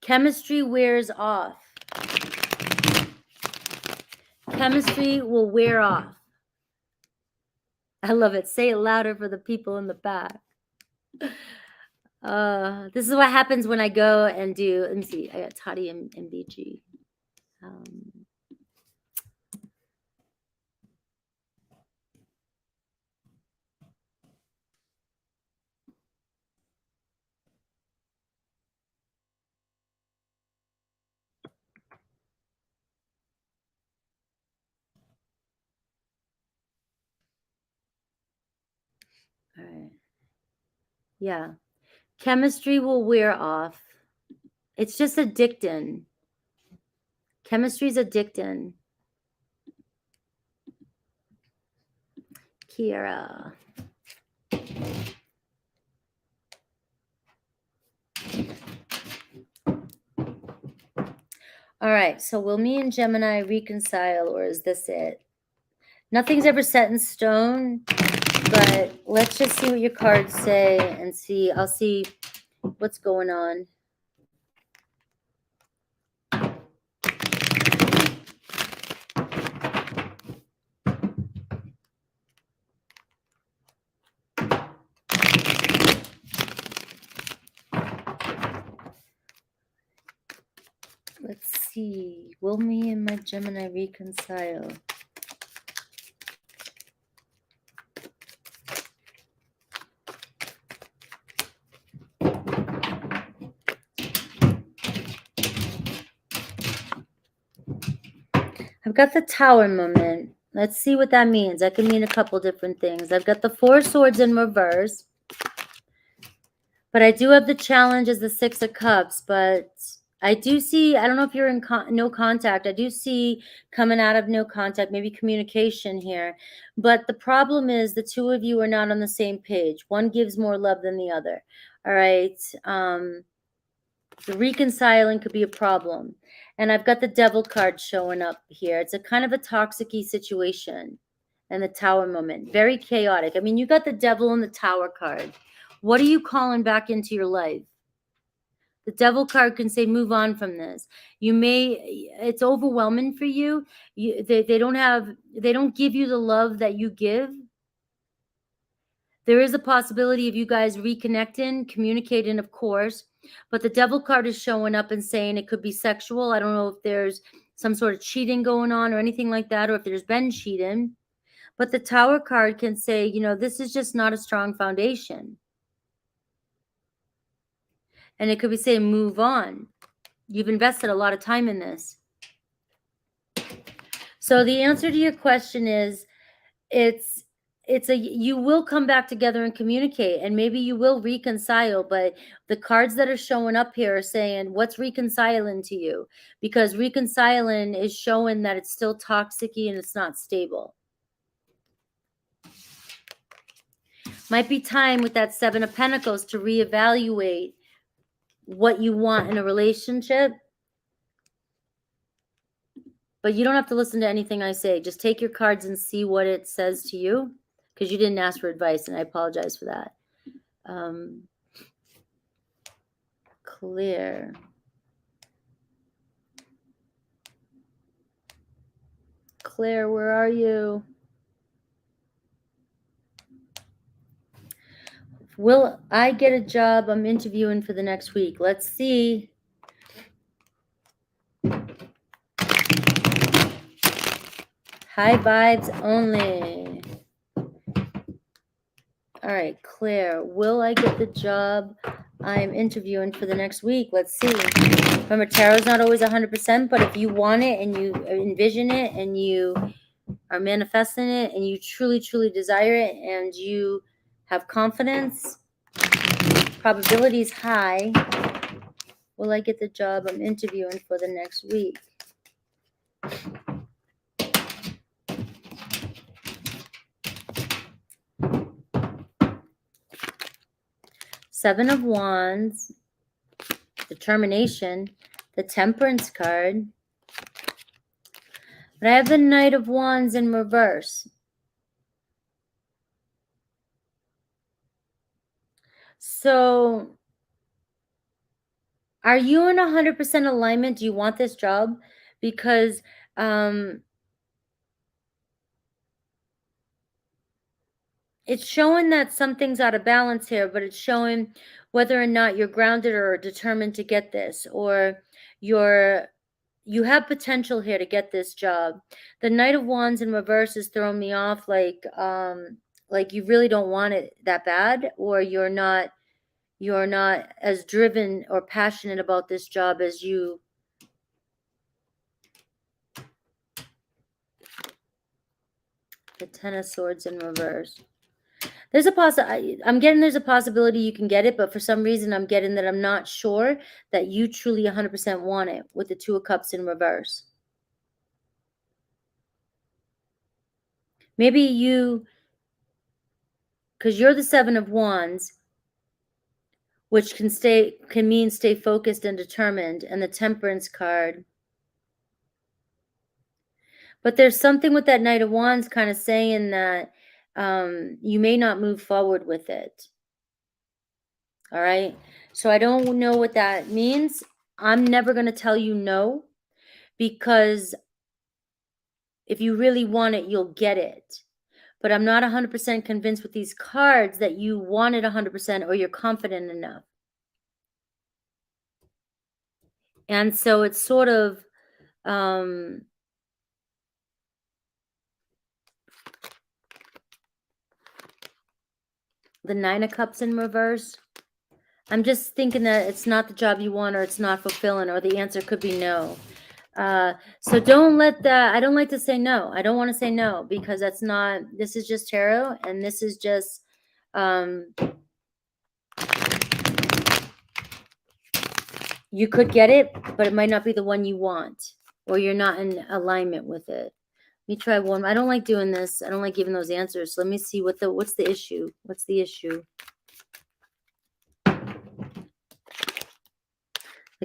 Speaker 1: Chemistry wears off. Chemistry will wear off. I love it. Say it louder for the people in the back. This is what happens when I go and do, let me see, I got Toddy and MBG. All right. Yeah. Chemistry will wear off. It's just addicting. Chemistry's addicting. Kiera. All right. So will me and Gemini reconcile, or is this it? Nothing's ever set in stone, but let's just see what your cards say and see. I'll see what's going on. Let's see. Will me and my Gemini reconcile? I've got the Tower moment. Let's see what that means. That can mean a couple different things. I've got the Four of Swords in reverse. But I do have the challenge as the Six of Cups. But I do see, I don't know if you're in no contact. I do see coming out of no contact, maybe communication here. But the problem is the two of you are not on the same page. One gives more love than the other. All right. The reconciling could be a problem. And I've got the Devil card showing up here. It's a kind of a toxic-y situation. And the Tower moment. Very chaotic. I mean, you got the Devil and the Tower card. What are you calling back into your life? The Devil card can say, move on from this. You may, it's overwhelming for you. They don't give you the love that you give. There is a possibility of you guys reconnecting, communicating, of course. But the Devil card is showing up and saying it could be sexual. I don't know if there's some sort of cheating going on or anything like that, or if there's been cheating. But the Tower card can say, you know, this is just not a strong foundation. And it could be saying, move on. You've invested a lot of time in this. So the answer to your question is, you will come back together and communicate, and maybe you will reconcile, but the cards that are showing up here are saying, what's reconciling to you? Because reconciling is showing that it's still toxic-y and it's not stable. Might be time with that Seven of Pentacles to reevaluate what you want in a relationship. But you don't have to listen to anything I say. Just take your cards and see what it says to you, because you didn't ask for advice, and I apologize for that. Clear. Claire, where are you? Will I get a job I'm interviewing for the next week? Let's see. High vibes only. All right, Claire, will I get the job I'm interviewing for the next week? Let's see. Remember, tarot's not always 100%, but if you want it and you envision it and you are manifesting it and you truly, truly desire it and you have confidence, probability is high. Will I get the job I'm interviewing for the next week? Seven of Wands, determination, the Temperance card. But I have the Knight of Wands in reverse. So, are you in 100% alignment? Do you want this job? Because it's showing that something's out of balance here, but it's showing whether or not you're grounded or determined to get this, or you have potential here to get this job. The Knight of Wands in reverse is throwing me off, like you really don't want it that bad, or you're not as driven or passionate about this job as you. The Ten of Swords in reverse. There's a I'm getting there's a possibility you can get it, but for some reason I'm getting that I'm not sure that you truly 100% want it with the Two of Cups in reverse. Maybe you, because you're the Seven of Wands, which can mean stay focused and determined, and the Temperance card. But there's something with that Knight of Wands kind of saying that you may not move forward with it. All right. So I don't know what that means. I'm never going to tell you no, because if you really want it, you'll get it. But I'm not 100% convinced with these cards that you want it 100% or you're confident enough. And so it's sort of the Nine of Cups in reverse. I'm just thinking that it's not the job you want, or it's not fulfilling, or the answer could be no. So don't let that, I don't like to say no. I don't want to say no, because that's not, this is just tarot, and this is just, you could get it, but it might not be the one you want, or you're not in alignment with it. Let me try one. I don't like doing this. I don't like giving those answers. So let me see what's the issue. What's the issue? The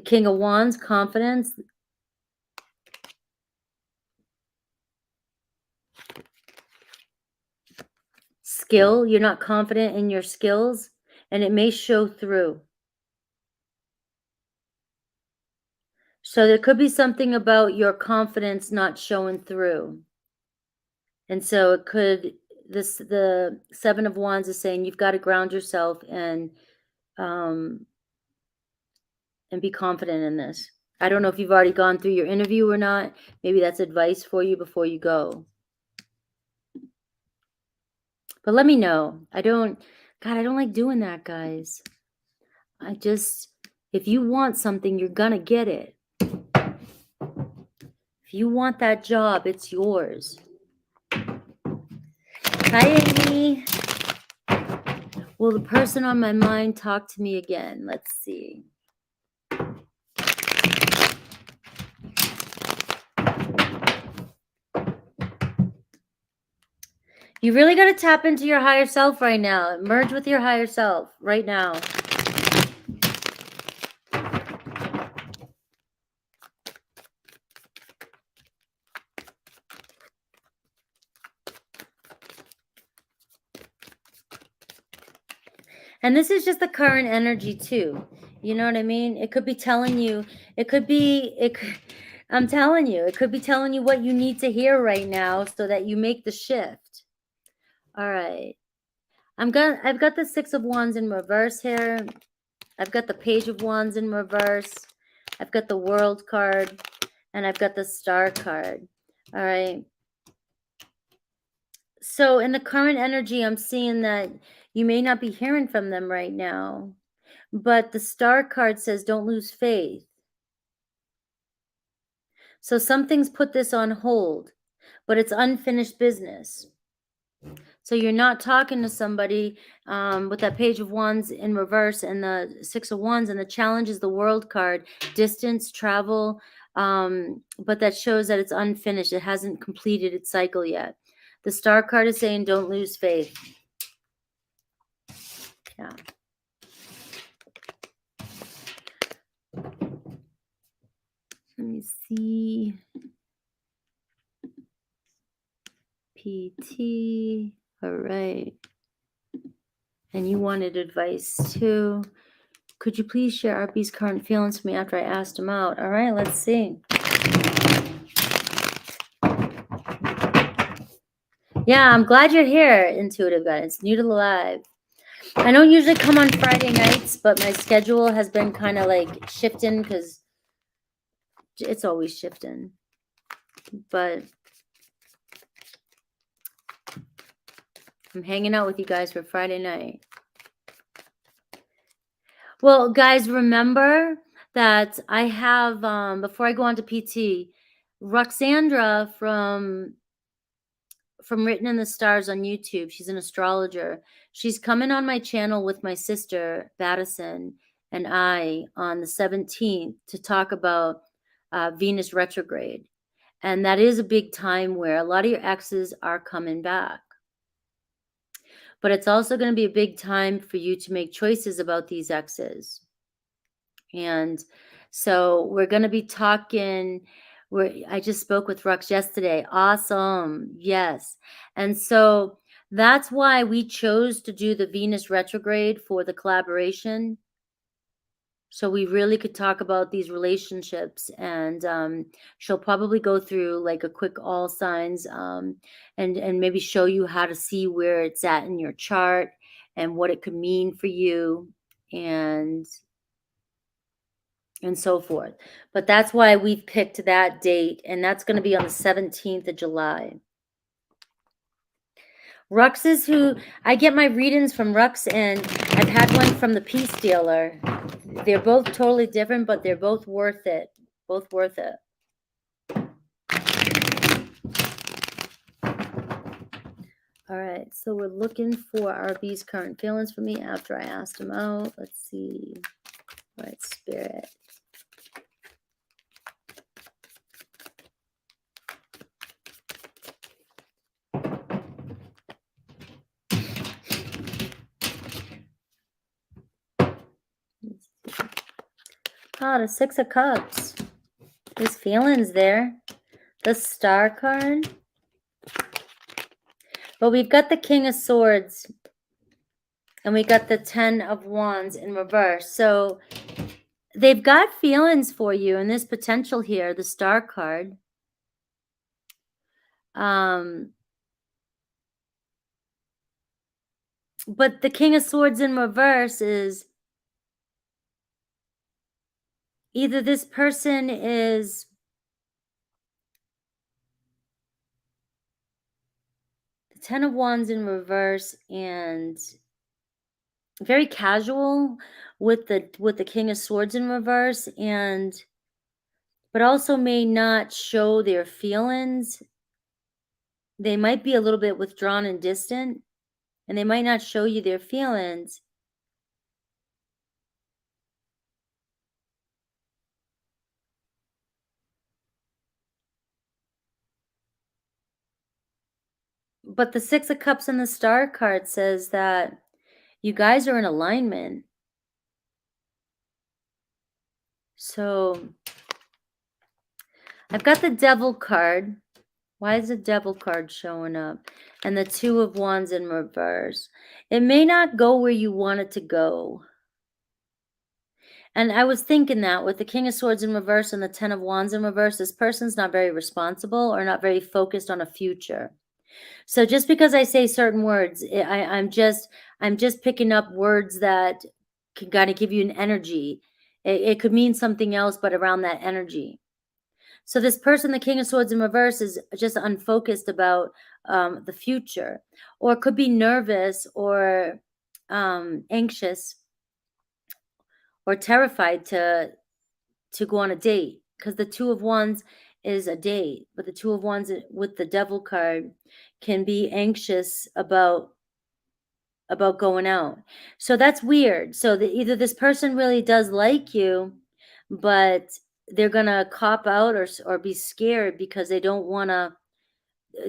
Speaker 1: King of Wands, confidence. Skill. You're not confident in your skills, and it may show through. So there could be something about your confidence not showing through. And so it could, the Seven of Wands is saying you've got to ground yourself and be confident in this. I don't know if you've already gone through your interview or not. Maybe that's advice for you before you go. But let me know. I don't like doing that, guys. If you want something, you're gonna get it. If you want that job, it's yours. Hi, Amy. Will the person on my mind talk to me again? Let's see. You really got to tap into your higher self right now. Merge with your higher self right now. And this is just the current energy too. You know what I mean? It could be telling you, I'm telling you, it could be telling you what you need to hear right now so that you make the shift. All right. I've got the Six of Wands in reverse here. I've got the Page of Wands in reverse. I've got the World card, and I've got the Star card. All right. So in the current energy, I'm seeing that you may not be hearing from them right now, but the Star card says don't lose faith. So something's put this on hold, but it's unfinished business. So you're not talking to somebody with that Page of Wands in reverse and the Six of Wands, and the challenge is the World card, distance, travel, but that shows that it's unfinished. It hasn't completed its cycle yet. The Star card is saying don't lose faith. Yeah. Let me see. PT. All right. And you wanted advice too. Could you please share RB's current feelings for me after I asked him out? All right, let's see. Yeah, I'm glad you're here, Intuitive Guidance. New to the live. I don't usually come on Friday nights, but my schedule has been kind of like shifting because it's always shifting. But I'm hanging out with you guys for Friday night. Well, guys, remember that I have, before I go on to PT, Roxandra from Written in the Stars on YouTube. She's an astrologer. She's coming on my channel with my sister, Battison, and I on the 17th to talk about Venus retrograde. And that is a big time where a lot of your exes are coming back. But it's also going to be a big time for you to make choices about these exes. And so we're going to be talking. I just spoke with Rux yesterday. Awesome. Yes. And so that's why we chose to do the Venus retrograde for the collaboration. So we really could talk about these relationships, and she'll probably go through like a quick all signs and maybe show you how to see where it's at in your chart and what it could mean for you and so forth. But that's why we've picked that date, and that's going to be on the 17th of July. Rux is who I get my readings from. Rux, and I've had one from the Peace Dealer. They're both totally different, but they're both worth it. Both worth it. All right, so we're looking for RB's current feelings for me after I asked him out. Let's see. All right, Spirit. Oh, the Six of Cups. There's feelings there. The Star card. But we've got the King of Swords. And we got the 10 of Wands in reverse. So they've got feelings for you, and there's potential here. The Star card. But the King of Swords in reverse is either this person is the 10 of Wands in reverse and very casual with the King of Swords in reverse, but also may not show their feelings. They might be a little bit withdrawn and distant, and they might not show you their feelings. But the Six of Cups and the Star card says that you guys are in alignment. So I've got the Devil card. Why is the Devil card showing up? And the Two of Wands in reverse. It may not go where you want it to go. And I was thinking that with the King of Swords in reverse and the Ten of Wands in reverse, this person's not very responsible or not very focused on a future. So just because I say certain words, I'm just picking up words that can kind of give you an energy. It could mean something else, but around that energy. So this person, the King of Swords in reverse, is just unfocused about the future, or could be nervous or anxious or terrified to go on a date, because the Two of Wands is a date, but the Two of Wands with the Devil card can be anxious about going out. So that's weird. So either this person really does like you, but they're gonna cop out or be scared because they don't want to,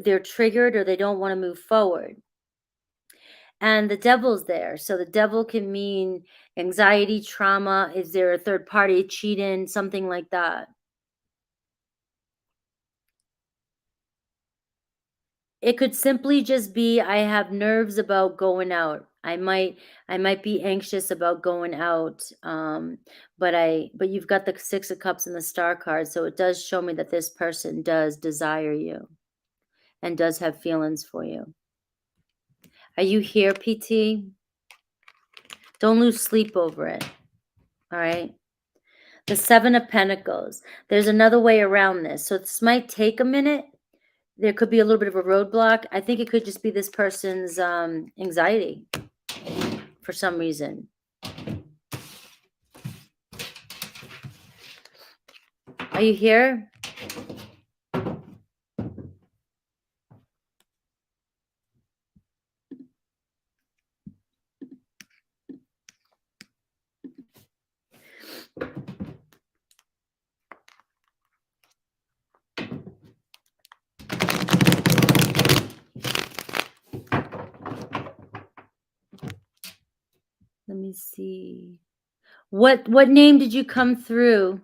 Speaker 1: they're triggered, or they don't want to move forward. And the Devil's there. So the Devil can mean anxiety, trauma. Is there a third party cheating, something like that? It could simply just be, I have nerves about going out. I might be anxious about going out. But you've got the Six of Cups and the Star card, so it does show me that this person does desire you and does have feelings for you. Are you here, PT? Don't lose sleep over it. All right. The Seven of Pentacles. There's another way around this. So this might take a minute. There could be a little bit of a roadblock. I think it could just be this person's anxiety for some reason. Are you here? Let me see. What name did you come through?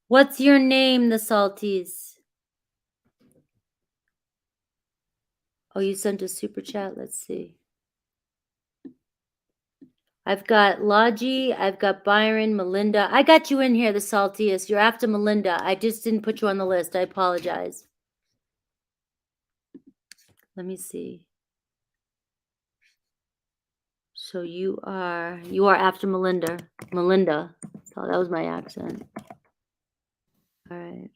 Speaker 1: What's your name, the Salties? Oh, you sent a super chat. Let's see. I've got Logie. I've got Byron, Melinda. I got you in here, the Saltiest. You're after Melinda. I just didn't put you on the list. I apologize. Let me see. So you are after Melinda. Melinda. So that was my accent. All right.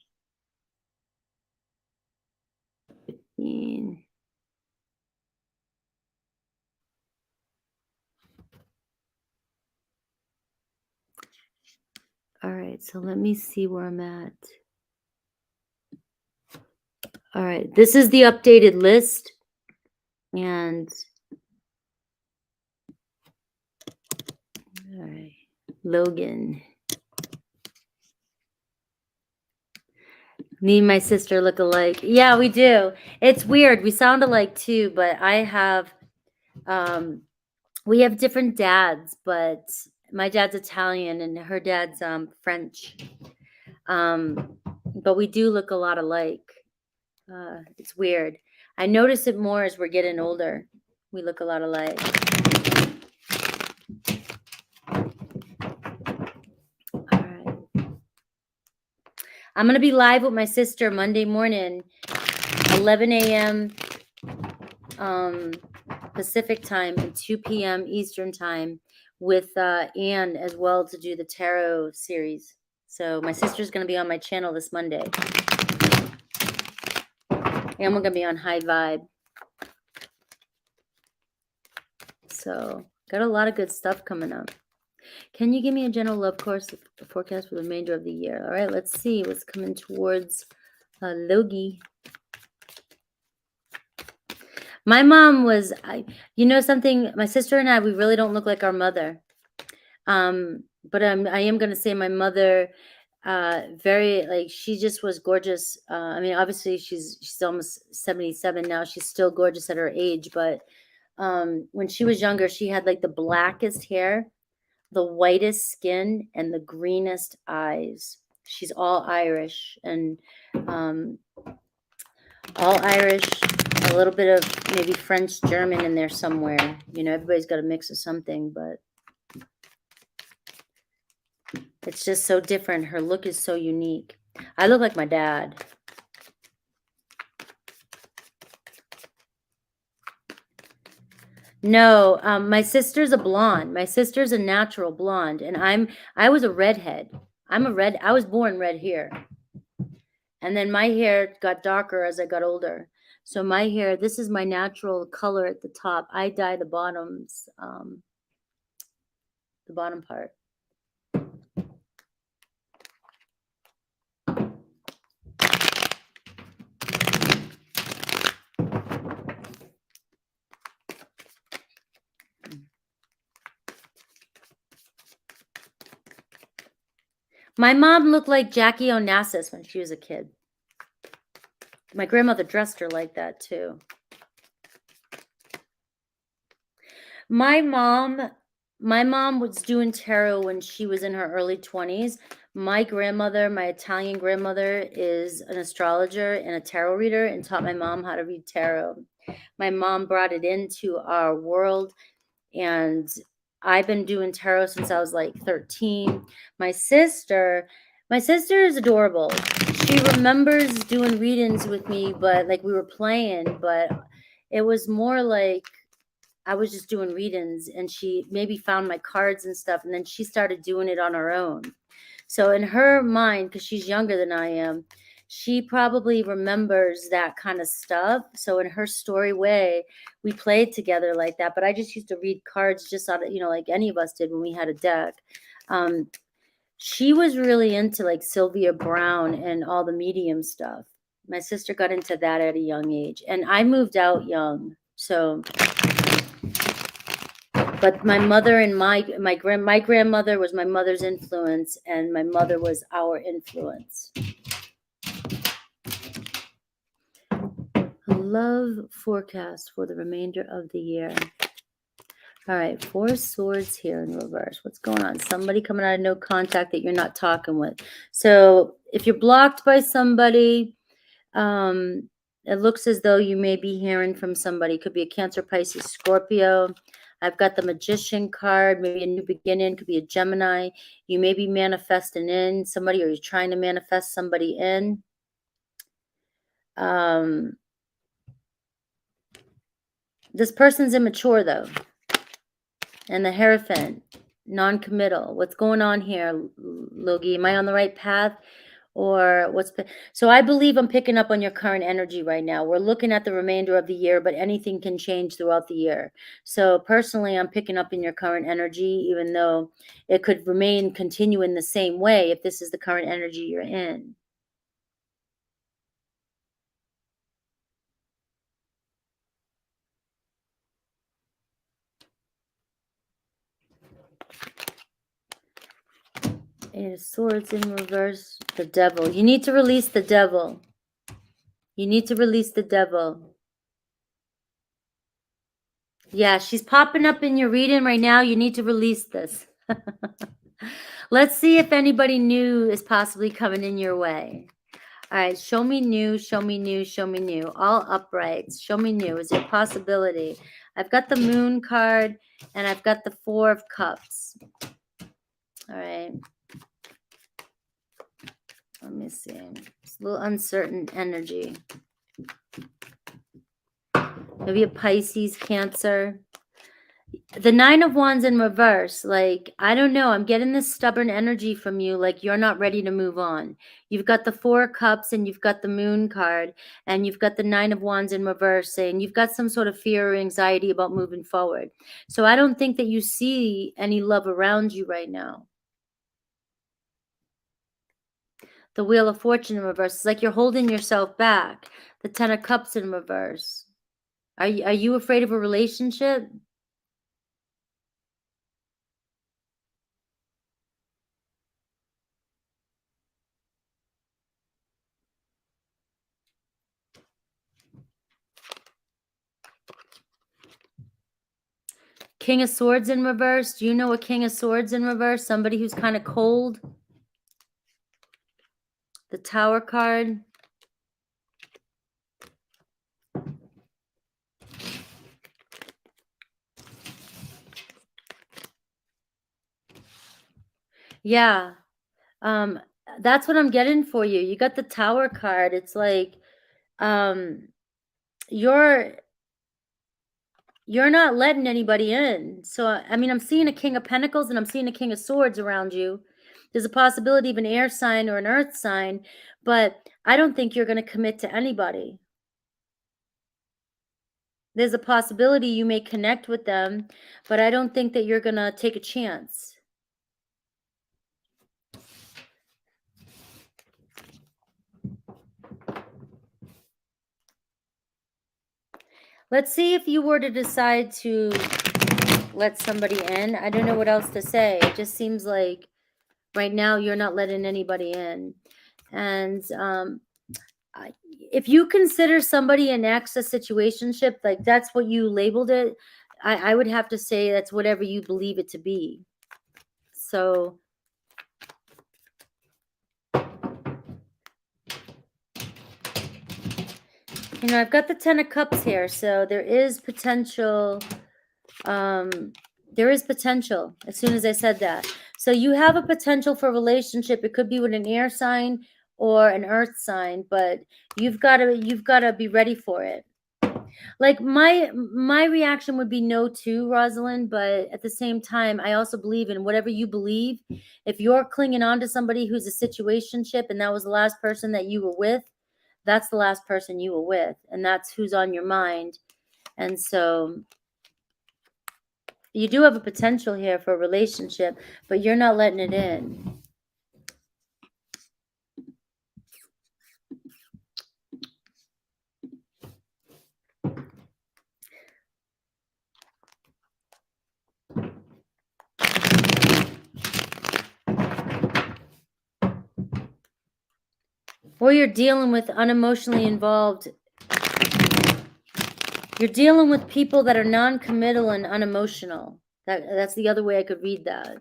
Speaker 1: 15. All right, so let me see where I'm at. All right, this is the updated list. And all right, Logan. Me and my sister look alike. Yeah, we do. It's weird. We sound alike too, but I have we have different dads, but my dad's Italian and her dad's French. But we do look a lot alike. It's weird. I notice it more as we're getting older. We look a lot alike. All right. I'm going to be live with my sister Monday morning, 11 a.m. Pacific time and 2 p.m. Eastern time with Anne as well to do the tarot series. So my sister's going to be on my channel this Monday. And we're going to be on High Vibe. So got a lot of good stuff coming up. Can you give me a general love course forecast for the remainder of the year? All right, let's see what's coming towards Logie. My mom was, you know something, my sister and I, we really don't look like our mother. But I am going to say my mother very, like, she just was gorgeous. I mean, obviously she's almost 77 now. She's still gorgeous at her age, but when she was younger, she had like the blackest hair, the whitest skin, and the greenest eyes. She's all Irish, and all Irish, a little bit of maybe French, German in there somewhere. You know, everybody's got a mix of something, but it's just so different. Her look is so unique. I look like my dad. No, my sister's a blonde. My sister's a natural blonde, and I was a redhead. I was born red hair. And then my hair got darker as I got older. So my hair, this is my natural color at the top. I dye the bottoms, the bottom part. My mom looked like Jackie Onassis when she was a kid. My grandmother dressed her like that too. My mom was doing tarot when she was in her early 20s. My grandmother, my Italian grandmother, is an astrologer and a tarot reader and taught my mom how to read tarot. My mom brought it into our world, and I've been doing tarot since I was like 13. My sister is adorable. She remembers doing readings with me, but like we were playing, but it was more like I was just doing readings, and she maybe found my cards and stuff, and then she started doing it on her own. So in her mind, because she's younger than I am, she probably remembers that kind of stuff. So in her story way, we played together like that. But I just used to read cards just out of, like any of us did when we had a deck. She was really into like Sylvia Brown and all the medium stuff. My sister got into that at a young age, and I moved out young. So, but my mother and my grandmother was my mother's influence, and my mother was our influence. Love forecast for the remainder of the year. All right, 4 swords here in reverse. What's going on? Somebody coming out of no contact that you're not talking with. So if you're blocked by somebody, it looks as though you may be hearing from somebody. Could be a Cancer, Pisces, Scorpio. I've got the Magician card, maybe a new beginning. Could be a Gemini. You may be manifesting in somebody, or you're trying to manifest somebody in. This person's immature, though. And the Hierophant, non-committal. What's going on here, Logie? Am I on the right path? Or so I believe I'm picking up on your current energy right now. We're looking at the remainder of the year, but anything can change throughout the year. So personally, I'm picking up in your current energy, even though it could continue in the same way if this is the current energy you're in. Eight of Swords in reverse, the Devil. You need to release the Devil. You need to release the Devil. Yeah, she's popping up in your reading right now. You need to release this. Let's see if anybody new is possibly coming in your way. All right, show me new, show me new, show me new. All uprights, show me new. Is there a possibility? I've got the Moon card, and I've got the 4 of Cups. All right. Let me see. It's a little uncertain energy. Maybe a Pisces, Cancer. The 9 of Wands in reverse. Like, I don't know. I'm getting this stubborn energy from you. Like, you're not ready to move on. You've got the 4 Cups, and you've got the Moon card, and you've got the 9 of Wands in reverse, saying you've got some sort of fear or anxiety about moving forward. So I don't think that you see any love around you right now. The Wheel of Fortune in reverse. It's like you're holding yourself back. The 10 of Cups in reverse. Are you afraid of a relationship? King of Swords in reverse. Do you know a King of Swords in reverse? Somebody who's kind of cold. The Tower card. Yeah. That's what I'm getting for you. You got the Tower card. It's like you're not letting anybody in. So I mean, I'm seeing a King of Pentacles and I'm seeing a King of Swords around you. There's a possibility of an air sign or an earth sign, but I don't think you're going to commit to anybody. There's a possibility you may connect with them, but I don't think that you're going to take a chance. Let's see if you were to decide to let somebody in. I don't know what else to say. It just seems like right now you're not letting anybody in. And if you consider somebody an ex, a situationship, like that's what you labeled it, I would have to say that's whatever you believe it to be. So you know, I've got the 10 of Cups here, so there is potential. There is potential as soon as I said that. So you have a potential for a relationship. It could be with an air sign or an earth sign, but you've got to be ready for it. Like my reaction would be no too, Rosalind, but at the same time, I also believe in whatever you believe. If you're clinging on to somebody who's a situationship and that was the last person that you were with, that's the last person you were with, and that's who's on your mind. And so you do have a potential here for a relationship, but you're not letting it in. Or you're dealing with unemotionally involved. You're dealing with people that are non-committal and unemotional. That's the other way I could read that.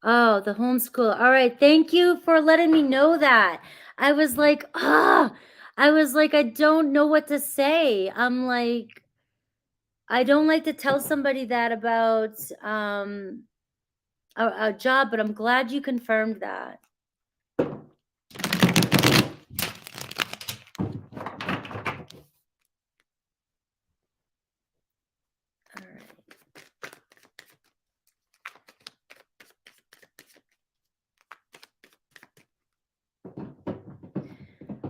Speaker 1: Oh, the homeschool. All right. Thank you for letting me know that. I was like, I don't know what to say. I'm like, I don't like to tell somebody that about a job, but I'm glad you confirmed that. All right.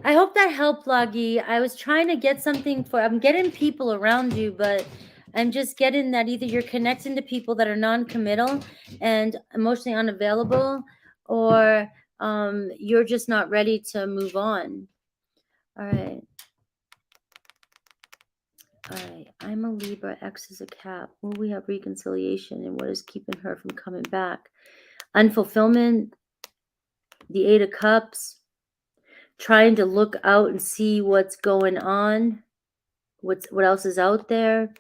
Speaker 1: I hope that helped, Logie. I was trying to get something I'm getting people around you, but I'm just getting that either you're connecting to people that are non-committal and emotionally unavailable, or you're just not ready to move on. All right. All right. I'm a Libra. X is a Cap. Will we have reconciliation, and what is keeping her from coming back? Unfulfillment. The 8 of Cups. Trying to look out and see what's going on, what else is out there.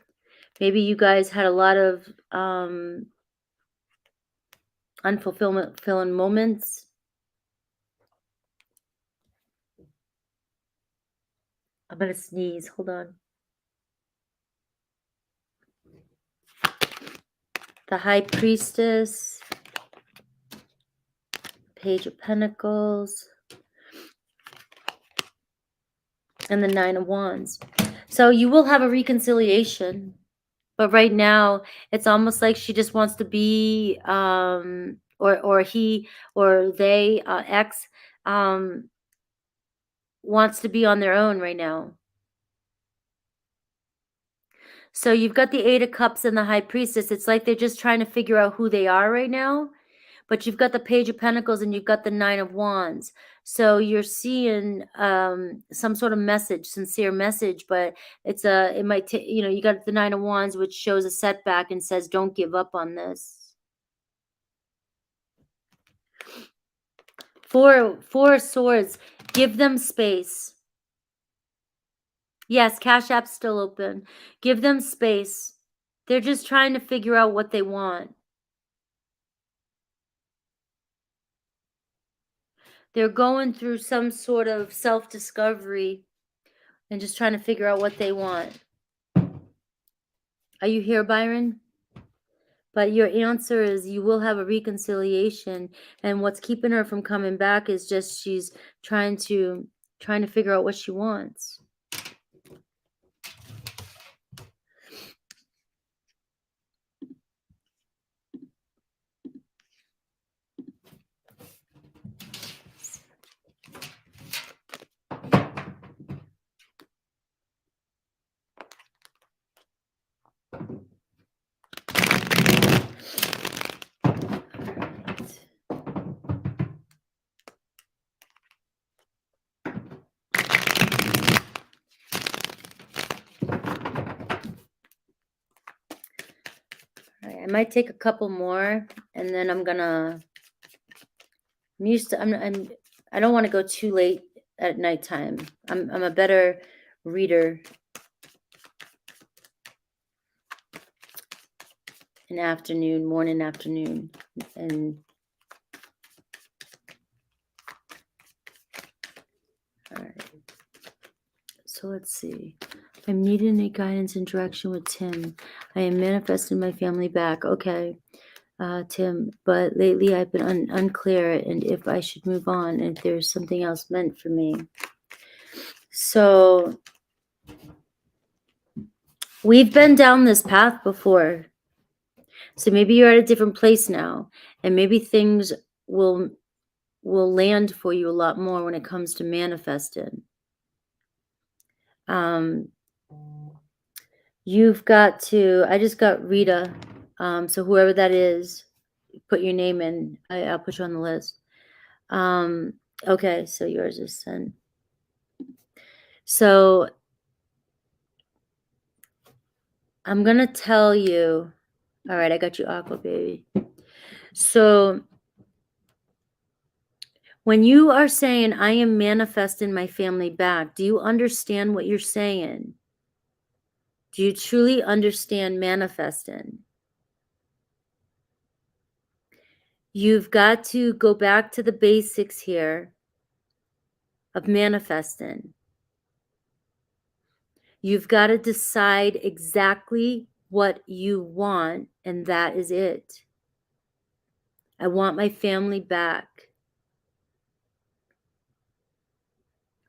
Speaker 1: Maybe you guys had a lot of unfulfilling moments. I'm gonna sneeze. Hold on. The High Priestess, Page of Pentacles, and the 9 of Wands. So you will have a reconciliation, but right now it's almost like she just wants to be, or he or they, ex, wants to be on their own right now. So you've got the 8 of Cups and the High Priestess. It's like they're just trying to figure out who they are right now. But you've got the Page of Pentacles and you've got the 9 of Wands. So you're seeing some sort of message, sincere message, but it might take, you got the 9 of Wands, which shows a setback and says, don't give up on this. Four of Swords. Give them space. Yes, Cash App's still open. Give them space. They're just trying to figure out what they want. They're going through some sort of self-discovery and just trying to figure out what they want. Are you here, Byron? But your answer is you will have a reconciliation, and what's keeping her from coming back is just she's trying to figure out what she wants. I might take a couple more, and then I'm gonna. I don't want to go too late at nighttime. I'm a better reader in morning, afternoon, and all right. So let's see. I'm needing a guidance and direction with Tim. I am manifesting my family back. Okay, Tim, but lately I've been unclear and if I should move on and if there's something else meant for me. So we've been down this path before. So maybe you're at a different place now, and maybe things will land for you a lot more when it comes to manifesting. You've got to, I just got Rita. So whoever that is, put your name in. I'll put you on the list. Okay, so yours is sent. So I'm going to tell you. All right, I got you, Aqua, baby. So when you are saying, I am manifesting my family back, do you understand what you're saying? Do you truly understand manifesting? You've got to go back to the basics here of manifesting. You've got to decide exactly what you want, and that is it. I want my family back.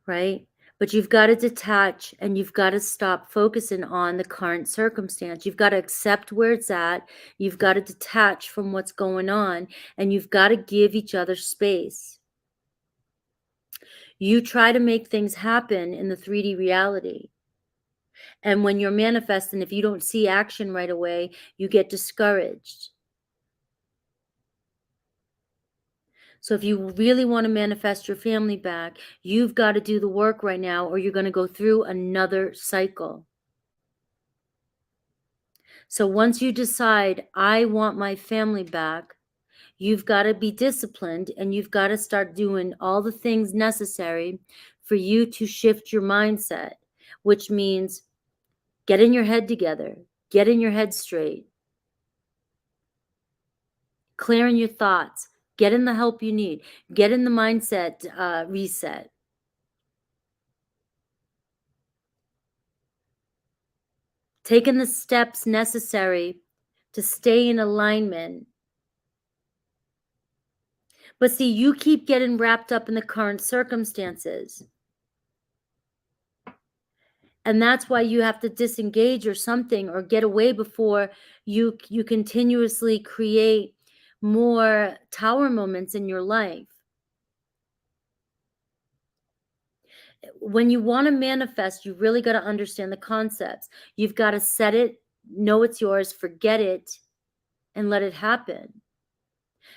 Speaker 1: Right? But you've got to detach, and you've got to stop focusing on the current circumstance. You've got to accept where it's at. You've got to detach from what's going on, and you've got to give each other space. You try to make things happen in the 3D reality. And when you're manifesting, if you don't see action right away, you get discouraged. So if you really want to manifest your family back, you've got to do the work right now, or you're going to go through another cycle. So once you decide, I want my family back, you've got to be disciplined, and you've got to start doing all the things necessary for you to shift your mindset, which means getting your head together, getting your head straight, clearing your thoughts, getting the help you need, getting the mindset reset. Taking the steps necessary to stay in alignment. But see, you keep getting wrapped up in the current circumstances. And that's why you have to disengage or something, or get away before you continuously create more tower moments in your life. When you want to manifest, you really got to understand the concepts. You've got to set it, know it's yours, forget it, and let it happen.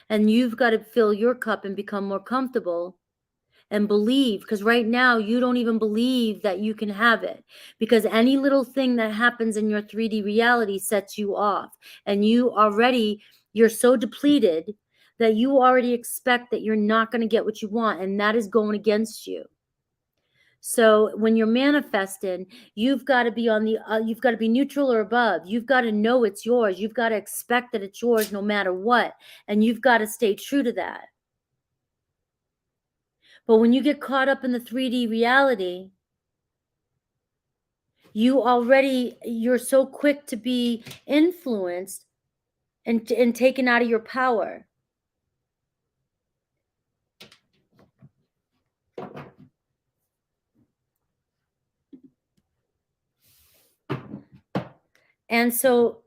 Speaker 1: And you've got to fill your cup and become more comfortable and believe, because right now you don't even believe that you can have it, because any little thing that happens in your 3D reality sets you off, and you're so depleted that you already expect that you're not going to get what you want, and that is going against you. So when you're manifesting, you've got to be you've got to be neutral or above. You've got to know it's yours. You've got to expect that it's yours no matter what. And you've got to stay true to that. But when you get caught up in the 3D reality, you're so quick to be influenced and taken out of your power. And so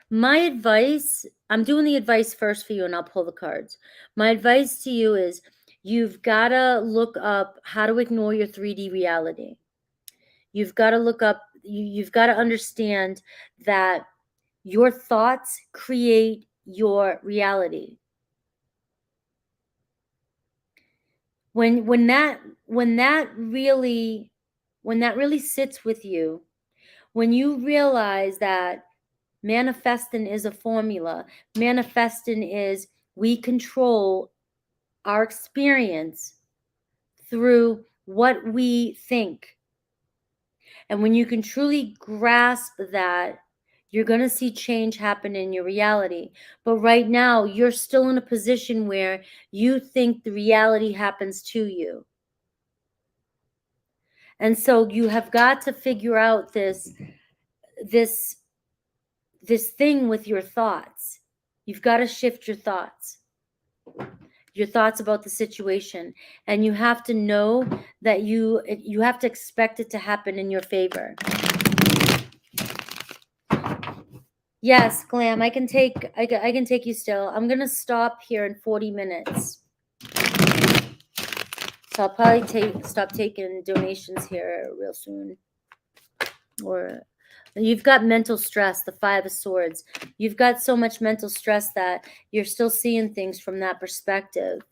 Speaker 1: my advice, I'm doing the advice first for you, and I'll pull the cards. My advice to you is you've got to look up how to ignore your 3D reality. You've got to look up, you've got to understand that your thoughts create your reality. When that really sits with you, when you realize that manifesting is a formula, manifesting is we control our experience through what we think. And when you can truly grasp that, you're going to see change happen in your reality. But right now, you're still in a position where you think the reality happens to you. And so you have got to figure out this thing with your thoughts. You've got to shift your thoughts about the situation. And you have to know that you have to expect it to happen in your favor. Yes, Glam, I can take you still. I'm going to stop here in 40 minutes. So I'll probably stop taking donations here real soon. Or you've got mental stress, the 5 of Swords. You've got so much mental stress that you're still seeing things from that perspective.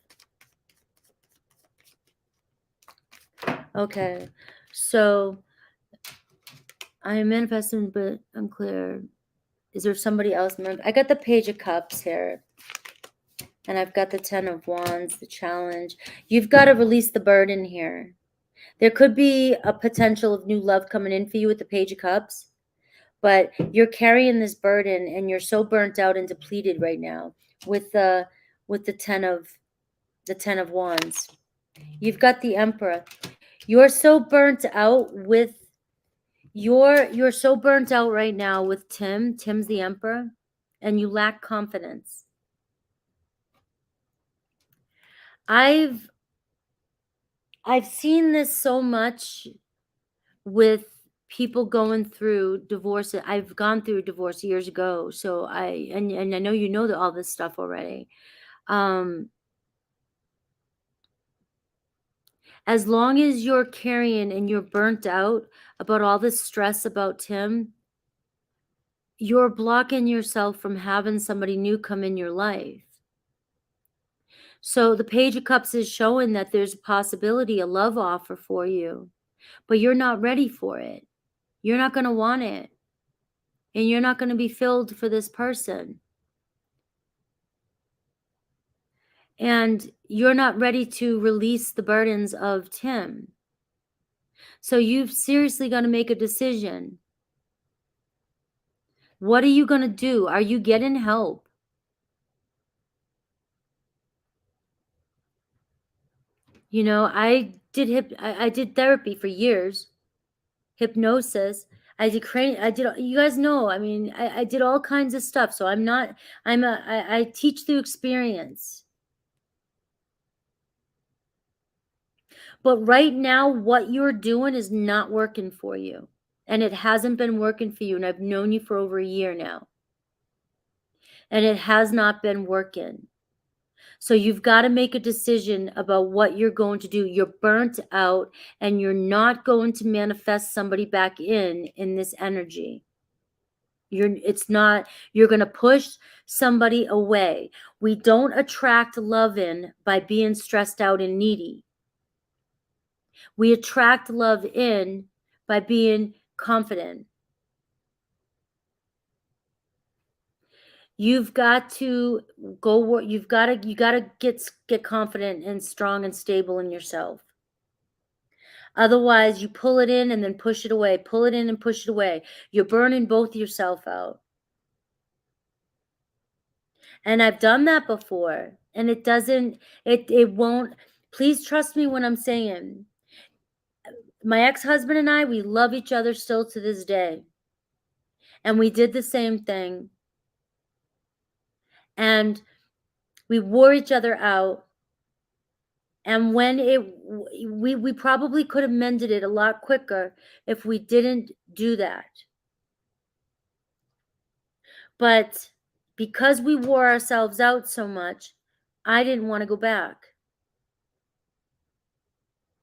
Speaker 1: Okay, so I am manifesting, but unclear. Is there somebody else? I got the Page of Cups here. And I've got the 10 of Wands, the challenge. You've got to release the burden here. There could be a potential of new love coming in for you with the Page of Cups. But you're carrying this burden and you're so burnt out and depleted right now with the 10 of Wands. You've got the Emperor. You're so burnt out with you're so burnt out right now with Tim. Tim's the Emperor, and you lack confidence. I've seen this so much with people going through divorce. I've gone through divorce years ago, so and I know you know all this stuff already. As long as you're carrying and you're burnt out about all this stress about Tim, you're blocking yourself from having somebody new come in your life. So the Page of Cups is showing that there's a possibility, a love offer for you, but you're not ready for it. You're not going to want it. And you're not going to be filled for this person. And you're not ready to release the burdens of Tim. So you've seriously got to make a decision. What are you going to do? Are you getting help? You know, I did therapy for years. Hypnosis. I did, you guys know, I mean, I did all kinds of stuff. So I teach through experience. But right now, what you're doing is not working for you. And it hasn't been working for you. And I've known you for over a year now. And it has not been working. So you've got to make a decision about what you're going to do. You're burnt out and you're not going to manifest somebody back in this energy. You're going to push somebody away. We don't attract love in by being stressed out and needy. We attract love in by being confident. You've got to go work. You gotta get confident and strong and stable in yourself. Otherwise, you pull it in and then push it away. Pull it in and push it away. You're burning both yourself out. And I've done that before, and it won't. Please trust me when I'm saying, my ex-husband and I, we love each other still to this day. And we did the same thing. And we wore each other out. And when we probably could have mended it a lot quicker if we didn't do that. But because we wore ourselves out so much, I didn't want to go back.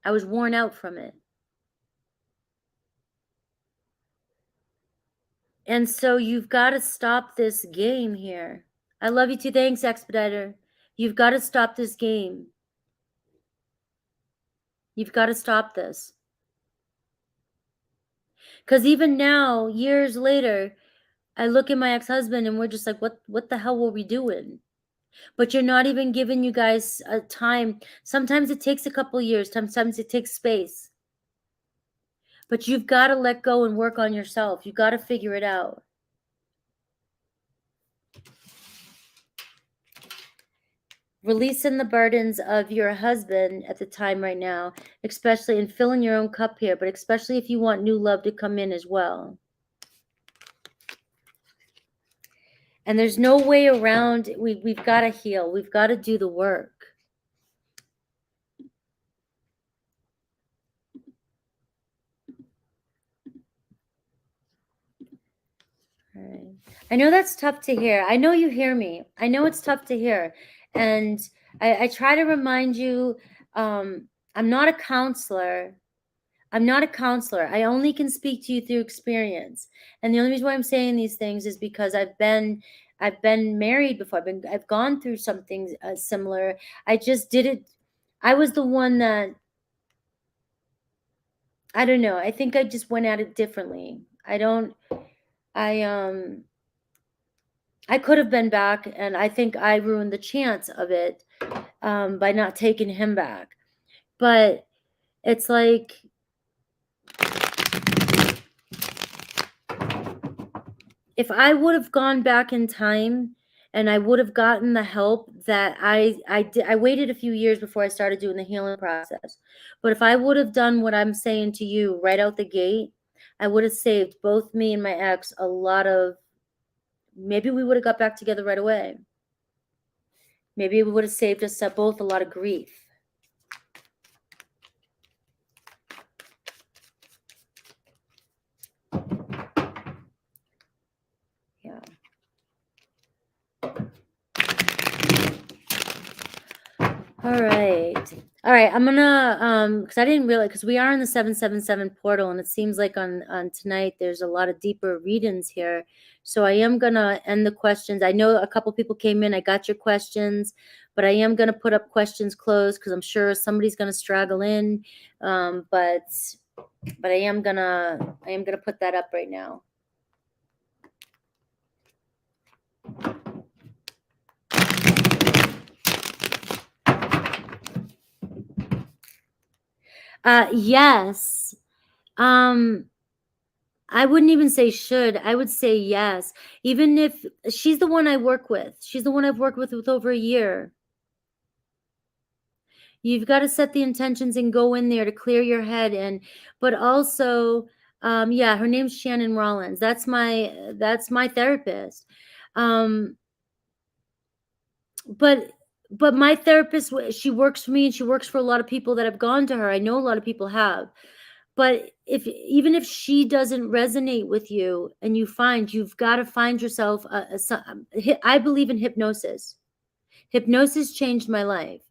Speaker 1: I was worn out from it. And so you've got to stop this game here. I love you too. Thanks, Expediter. You've got to stop this game. You've got to stop this. Because even now, years later, I look at my ex-husband and we're just like, what the hell were we doing? But you're not even giving you guys a time. Sometimes it takes a couple years. Sometimes it takes space. But you've got to let go and work on yourself. You've got to figure it out. Releasing the burdens of your husband at the time right now, especially, and filling your own cup here, but especially if you want new love to come in as well. And there's no way around. We've got to heal. We've got to do the work. All right. I know that's tough to hear. I know you hear me. I know it's tough to hear. And I try to remind you, I'm not a counselor. I'm not a counselor. I only can speak to you through experience. And the only reason why I'm saying these things is because I've been married before. I've gone through something similar. I just did it. I was the one that, I don't know. I think I just went at it differently. I could have been back, and I think I ruined the chance of it by not taking him back. But it's like, if I would have gone back in time and I would have gotten the help that I did, I waited a few years before I started doing the healing process. But if I would have done what I'm saying to you right out the gate, I would have saved both me and my ex a lot of, maybe we would have got back together right away. Maybe it would have saved us both a lot of grief. Yeah. All right. I'm gonna because I didn't realize, because we are in the 777 portal, and it seems like on tonight there's a lot of deeper readings here. So I am gonna end the questions. I know a couple people came in. I got your questions, but I am gonna put up questions closed because I'm sure somebody's gonna straggle in. But I am gonna put that up right now. Yes. I wouldn't even say should. I would say yes. Even if she's the one I work with. She's the one I've worked with over a year. You've got to set the intentions and go in there to clear your head. But also, yeah, her name's Shannon Rollins. That's my therapist. But my therapist, she works for me, and she works for a lot of people that have gone to her. I know a lot of people have. But even if she doesn't resonate with you, and you've got to find yourself I believe in hypnosis. Hypnosis changed my life,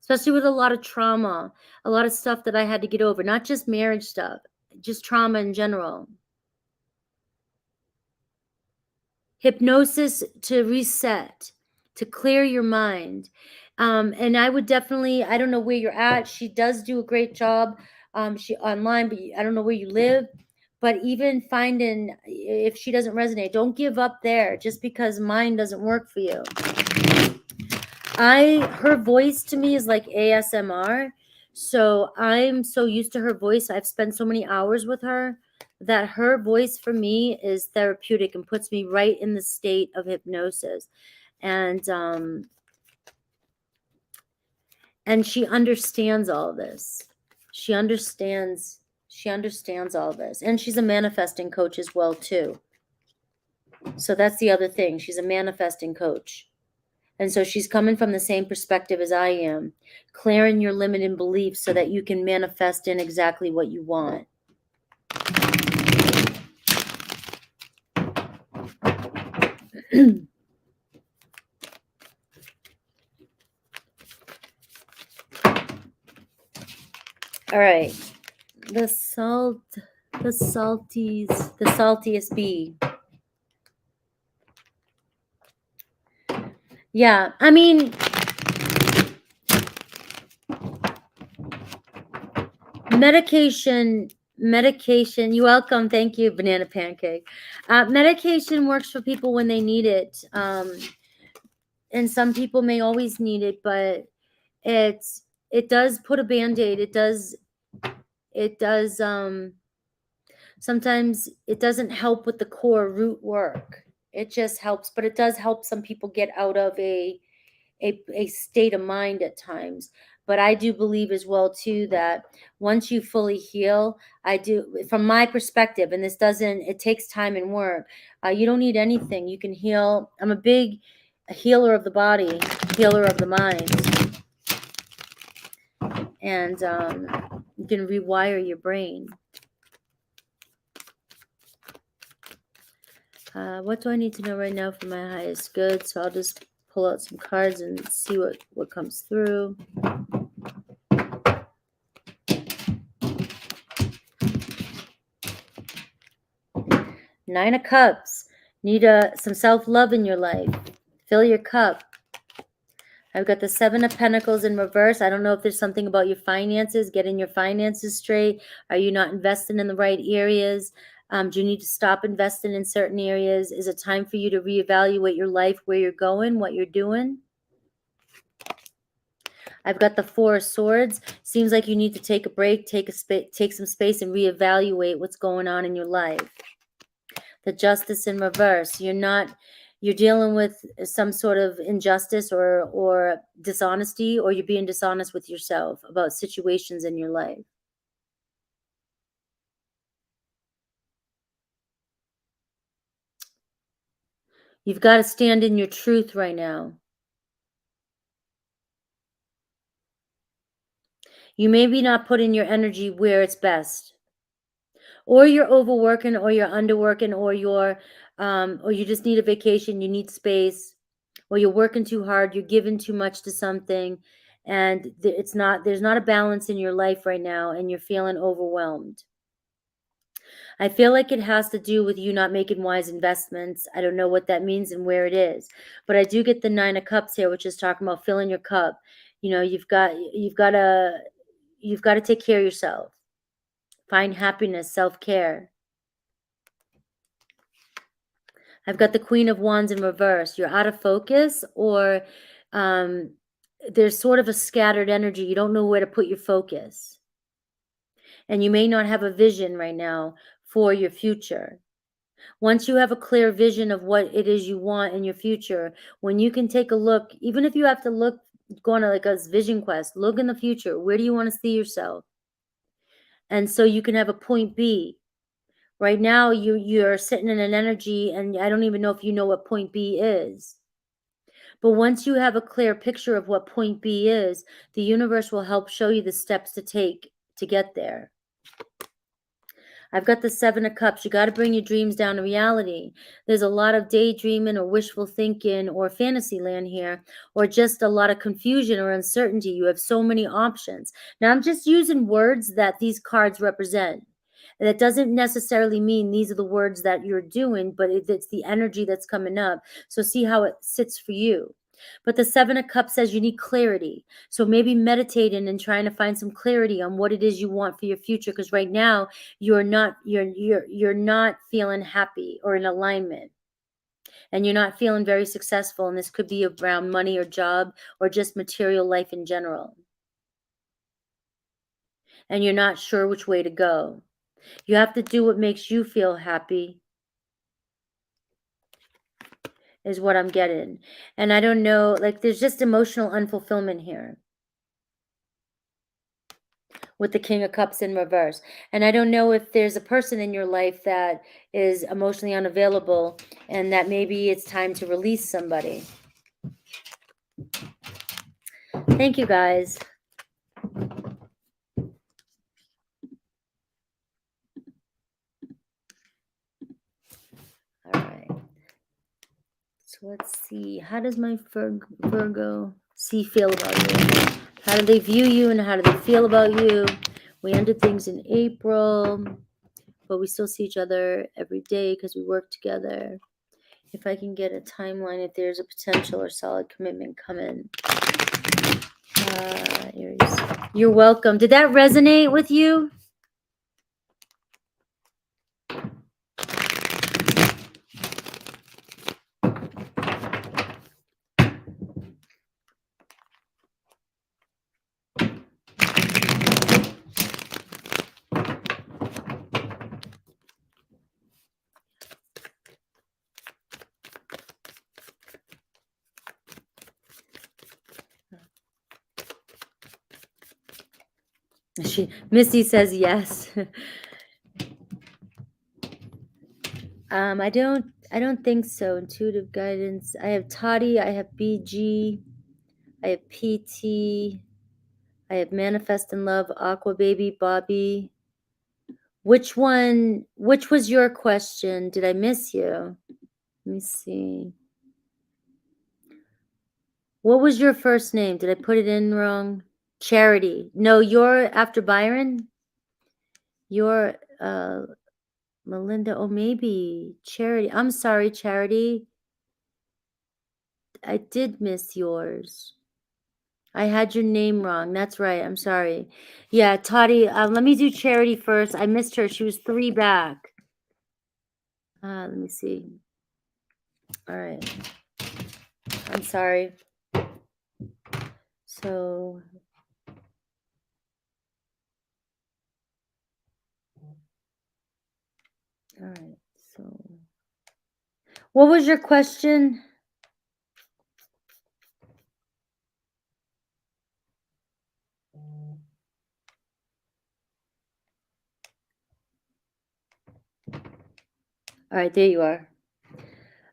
Speaker 1: especially with a lot of trauma, a lot of stuff that I had to get over, not just marriage stuff, just trauma in general. Hypnosis to reset, to clear your mind. And I would definitely, I don't know where you're at. She does do a great job. She online, but I don't know where you live. But even finding, if she doesn't resonate, don't give up there just because mine doesn't work for you. Her voice to me is like ASMR. So I'm so used to her voice. I've spent so many hours with her that her voice for me is therapeutic and puts me right in the state of hypnosis. And she understands all this. She understands all this. And she's a manifesting coach as well too. So that's the other thing. She's a manifesting coach. And so she's coming from the same perspective as I am, clearing your limiting beliefs so that you can manifest in exactly what you want. All right. The saltiest bee. Yeah, I mean, medication, you're welcome. Thank you, Banana Pancake. Medication works for people when they need it. And some people may always need it, but it does put a Band-Aid. It does, sometimes it doesn't help with the core root work. It just helps, but it does help some people get out of a state of mind at times. But I do believe as well too that once you fully heal, I do, from my perspective, and it takes time and work. You don't need anything. You can heal. I'm a big healer of the body, healer of the mind. And you can rewire your brain. What do I need to know right now for my highest good? So I'll just pull out some cards and see what comes through. Nine of Cups. Need some self-love in your life. Fill your cup. I've got the Seven of Pentacles in reverse. I don't know if there's something about your finances, getting your finances straight. Are you not investing in the right areas? Do you need to stop investing in certain areas? Is it time for you to reevaluate your life, where you're going, what you're doing? I've got the Four of Swords. Seems like you need to take a break, take some space and reevaluate what's going on in your life. The Justice in reverse. You're dealing with some sort of injustice or dishonesty, or you're being dishonest with yourself about situations in your life. You've got to stand in your truth right now. You may be not putting your energy where it's best. Or you're overworking, or you're underworking, or you just need a vacation, you need space, or you're working too hard, you're giving too much to something, and there's not a balance in your life right now, and you're feeling overwhelmed. I feel like it has to do with you not making wise investments. I don't know what that means and where it is, but I do get the Nine of Cups here, which is talking about filling your cup. You've got to take care of yourself. Find happiness, self-care. I've got the Queen of Wands in reverse. You're out of focus, or there's sort of a scattered energy. You don't know where to put your focus. And you may not have a vision right now for your future. Once you have a clear vision of what it is you want in your future, when you can take a look, even if you have to look, go on like a vision quest, look in the future. Where do you want to see yourself? And so you can have a point B. Right now, you're sitting in an energy, and I don't even know if you know what point B is. But once you have a clear picture of what point B is, the universe will help show you the steps to take to get there. I've got the Seven of Cups. You got to bring your dreams down to reality. There's a lot of daydreaming or wishful thinking or fantasy land here, or just a lot of confusion or uncertainty. You have so many options. Now, I'm just using words that these cards represent. And that doesn't necessarily mean these are the words that you're doing, but it's the energy that's coming up. So see how it sits for you. But the Seven of Cups says you need clarity. So maybe meditating and trying to find some clarity on what it is you want for your future. Because right now you're not feeling happy or in alignment. And you're not feeling very successful. And this could be around money or job or just material life in general. And you're not sure which way to go. You have to do what makes you feel happy, is what I'm getting. And I don't know, like there's just emotional unfulfillment here with the King of Cups in reverse. And I don't know if there's a person in your life that is emotionally unavailable and that maybe it's time to release somebody. Thank you, guys. All right. So let's see. How does my Virgo feel about you? How do they view you and how do they feel about you? We ended things in April, but we still see each other every day because we work together. If I can get a timeline, if there's a potential or solid commitment coming. Aries. You're welcome. Did that resonate with you? Missy says yes. I don't think so. Intuitive guidance. I have Toddy, I have BG, I have PT, I have Manifest in Love, Aqua Baby, Bobby. Which was your question? Did I miss you? Let me see. What was your first name? Did I put it in wrong? Charity. No, you're after Byron? You're Melinda. Oh, maybe Charity. I'm sorry, Charity. I did miss yours. I had your name wrong. That's right. I'm sorry. Yeah, Toddy, let me do Charity first. I missed her. She was 3 back. Let me see. All right. I'm sorry. So, all right. So, what was your question? All right, there you are.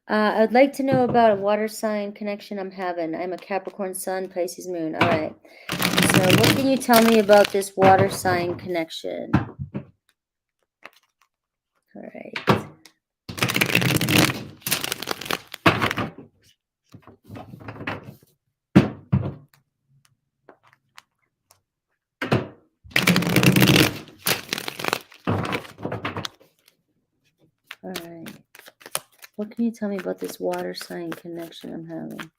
Speaker 1: I'd like to know about a water sign connection I'm having. I'm a Capricorn Sun, Pisces Moon. All right. So what can you tell me about this water sign connection? All right. All right. What can you tell me about this water sign connection I'm having?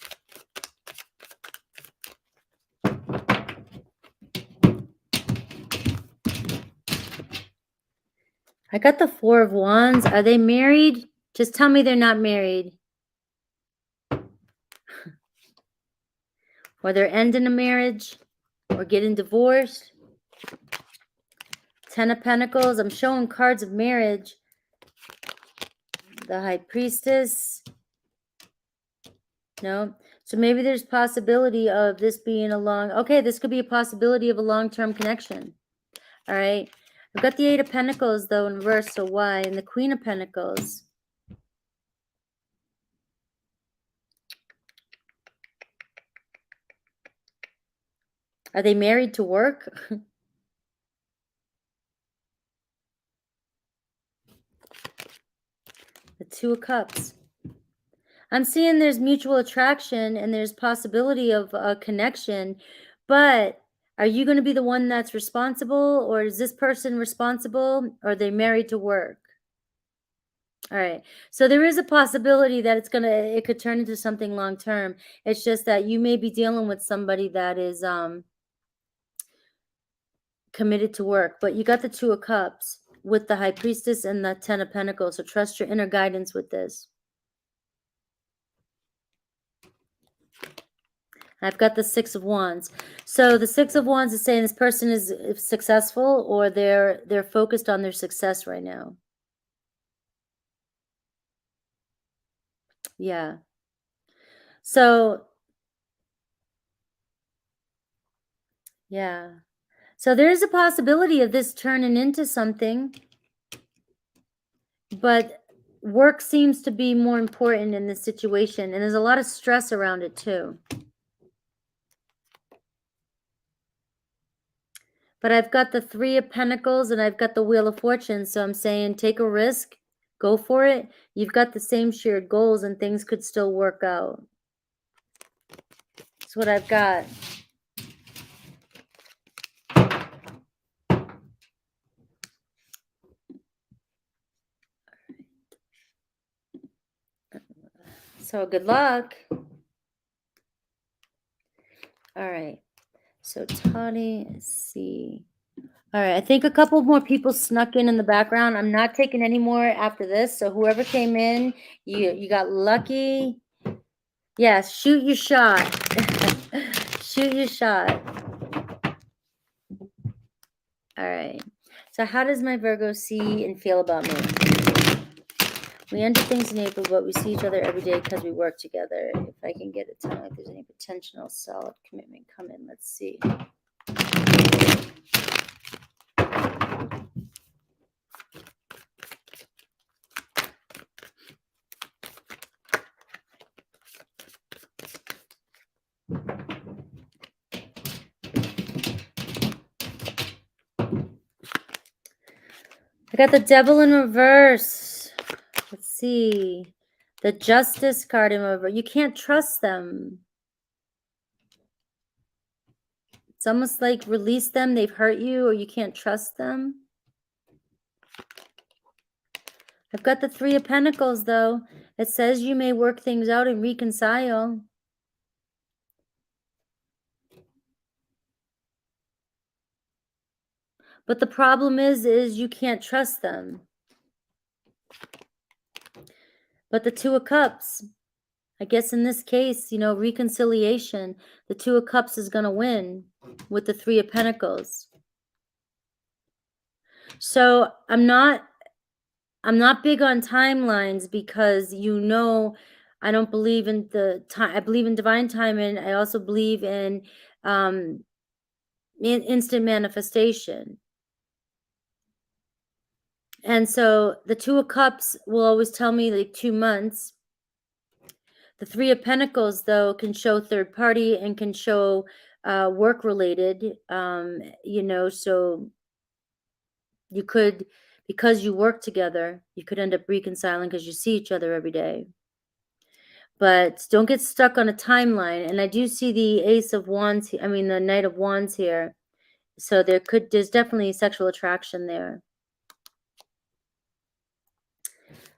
Speaker 1: I got the 4 of Wands. Are they married? Just tell me they're not married. Or they're ending a marriage or getting divorced. 10 of Pentacles. I'm showing cards of marriage. The High Priestess. No. So maybe there's possibility of this being okay, this could be a possibility of a long-term connection. All right. I've got the 8 of Pentacles, though, in reverse, so why? And the Queen of Pentacles. Are they married to work? The 2 of Cups. I'm seeing there's mutual attraction and there's possibility of a connection, but are you going to be the one that's responsible, or is this person responsible, or are they married to work? All right. So there is a possibility that it could turn into something long term. It's just that you may be dealing with somebody that is committed to work, but you got the Two of Cups with the High Priestess and the Ten of Pentacles. So trust your inner guidance with this. I've got the Six of Wands. So the Six of Wands is saying this person is successful, or they're focused on their success right now. Yeah. So yeah. So there is a possibility of this turning into something, but work seems to be more important in this situation, and there's a lot of stress around it too. But I've got the Three of Pentacles and I've got the Wheel of Fortune, so I'm saying take a risk, go for it. You've got the same shared goals and things could still work out. That's what I've got. So good luck. All right. So Tani, let's see. All right. I think a couple more people snuck in the background. I'm not taking any more after this. So whoever came in, you got lucky. Yes, shoot your shot. Shoot your shot. All right. So how does my Virgo see and feel about me? We enter things in April, but we see each other every day because we work together. If I can get it to like there's any potential solid commitment come in. Let's see. I got the Devil in reverse. Let's see. The Justice card in reverse. You can't trust them. It's almost like release them. They've hurt you or you can't trust them. I've got the Three of Pentacles, though. It says you may work things out and reconcile. But the problem is you can't trust them. But the Two of Cups, I guess in this case, you know, reconciliation, the Two of Cups is going to win with the Three of Pentacles. So I'm not big on timelines because, you know, I don't believe in the time. I believe in divine timing. I also believe in instant manifestation. And so the Two of Cups will always tell me like 2 months. The Three of Pentacles, though, can show third party and can show work related, you know, so you could, because you work together, you could end up reconciling because you see each other every day. But don't get stuck on a timeline. And I do see the Ace of Wands, I mean the Knight of Wands here. So there's definitely sexual attraction there.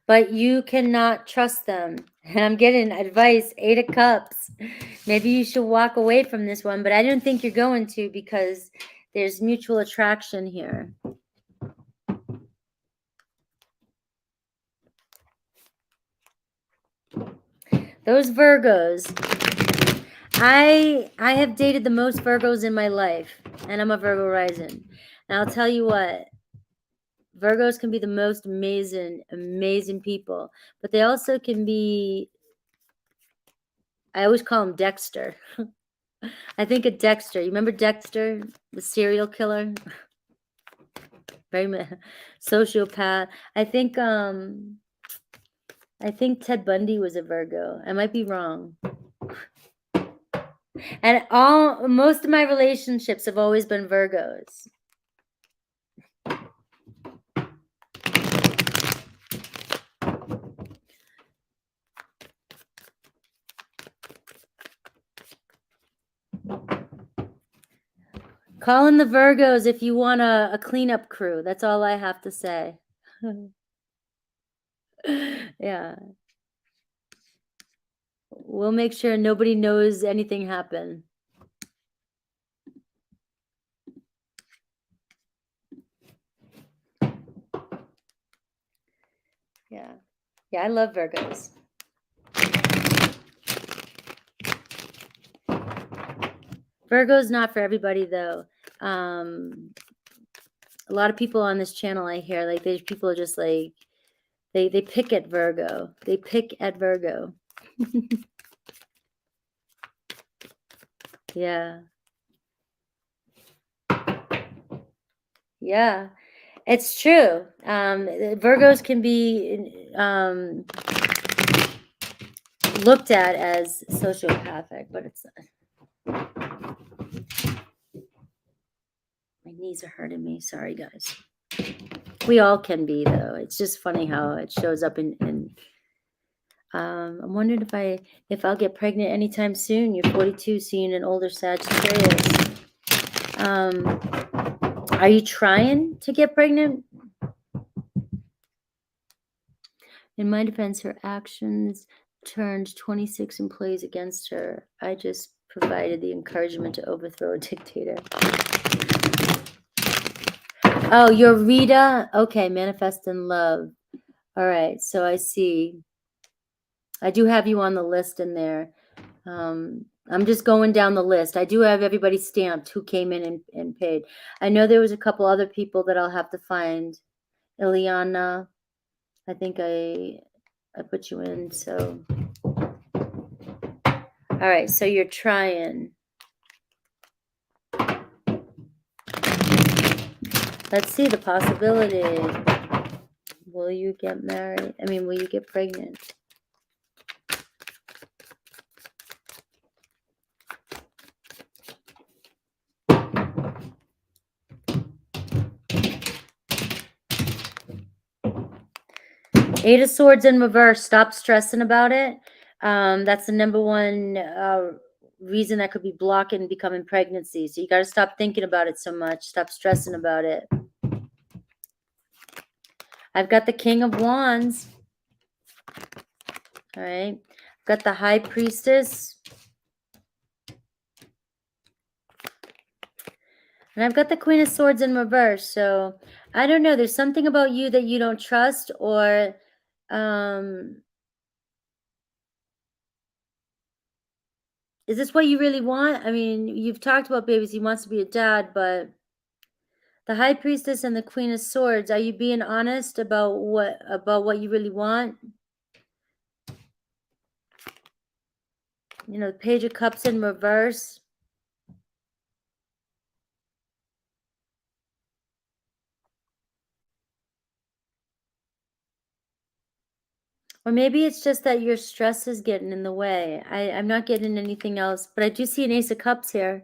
Speaker 1: But you cannot trust them. And I'm getting advice, 8 of Cups. Maybe you should walk away from this one, but I don't think you're going to because there's mutual attraction here. Those Virgos. I have dated the most Virgos in my life, and I'm a Virgo rising. And I'll tell you what, Virgos can be the most amazing people, but they also can be, I always call them Dexter. I think of Dexter. You remember Dexter, the serial killer? Very sociopath. I think Ted Bundy was a Virgo. I might be wrong. And most of my relationships have always been Virgos. Call in the Virgos if you want a cleanup crew. That's all I have to say. Yeah. We'll make sure nobody knows anything happened. Yeah. Yeah, I love Virgos. Virgo's not for everybody though. A lot of people on this channel I hear, like, there's people are just like, they pick at Virgo. They pick at Virgo. Yeah. Yeah. It's true. Virgos can be looked at as sociopathic, but it's my knees are hurting me. Sorry, guys. We all can be, though. It's just funny how it shows up in I'm wondering if I'll get pregnant anytime soon. You're 42, seeing an older Sagittarius. Are you trying to get pregnant? In my defense, her actions turned 26 employees against her. I just provided the encouragement to overthrow a dictator. Oh, you're Rita? Okay, manifest in love. All right, so I see. I do have you on the list in there. I'm just going down the list. I do have everybody stamped who came in and paid. I know there was a couple other people that I'll have to find. Eliana, I think I put you in, so. All right, so you're trying. Let's see the possibility. Will you get married? I mean, will you get pregnant? Eight of Swords in reverse. Stop stressing about it. That's the number one reason that could be blocking becoming pregnancy. So you got to stop thinking about it so much. Stop stressing about it. I've got the King of Wands. All right. I've got the High Priestess. And I've got the Queen of Swords in reverse. So I don't know. There's something about you that you don't trust, or is this what you really want? I mean, you've talked about babies. He wants to be a dad, but the High Priestess and the Queen of Swords, are you being honest about what you really want? You know, the Page of Cups in reverse. Or maybe it's just that your stress is getting in the way. I'm not getting anything else, but I do see an Ace of Cups here.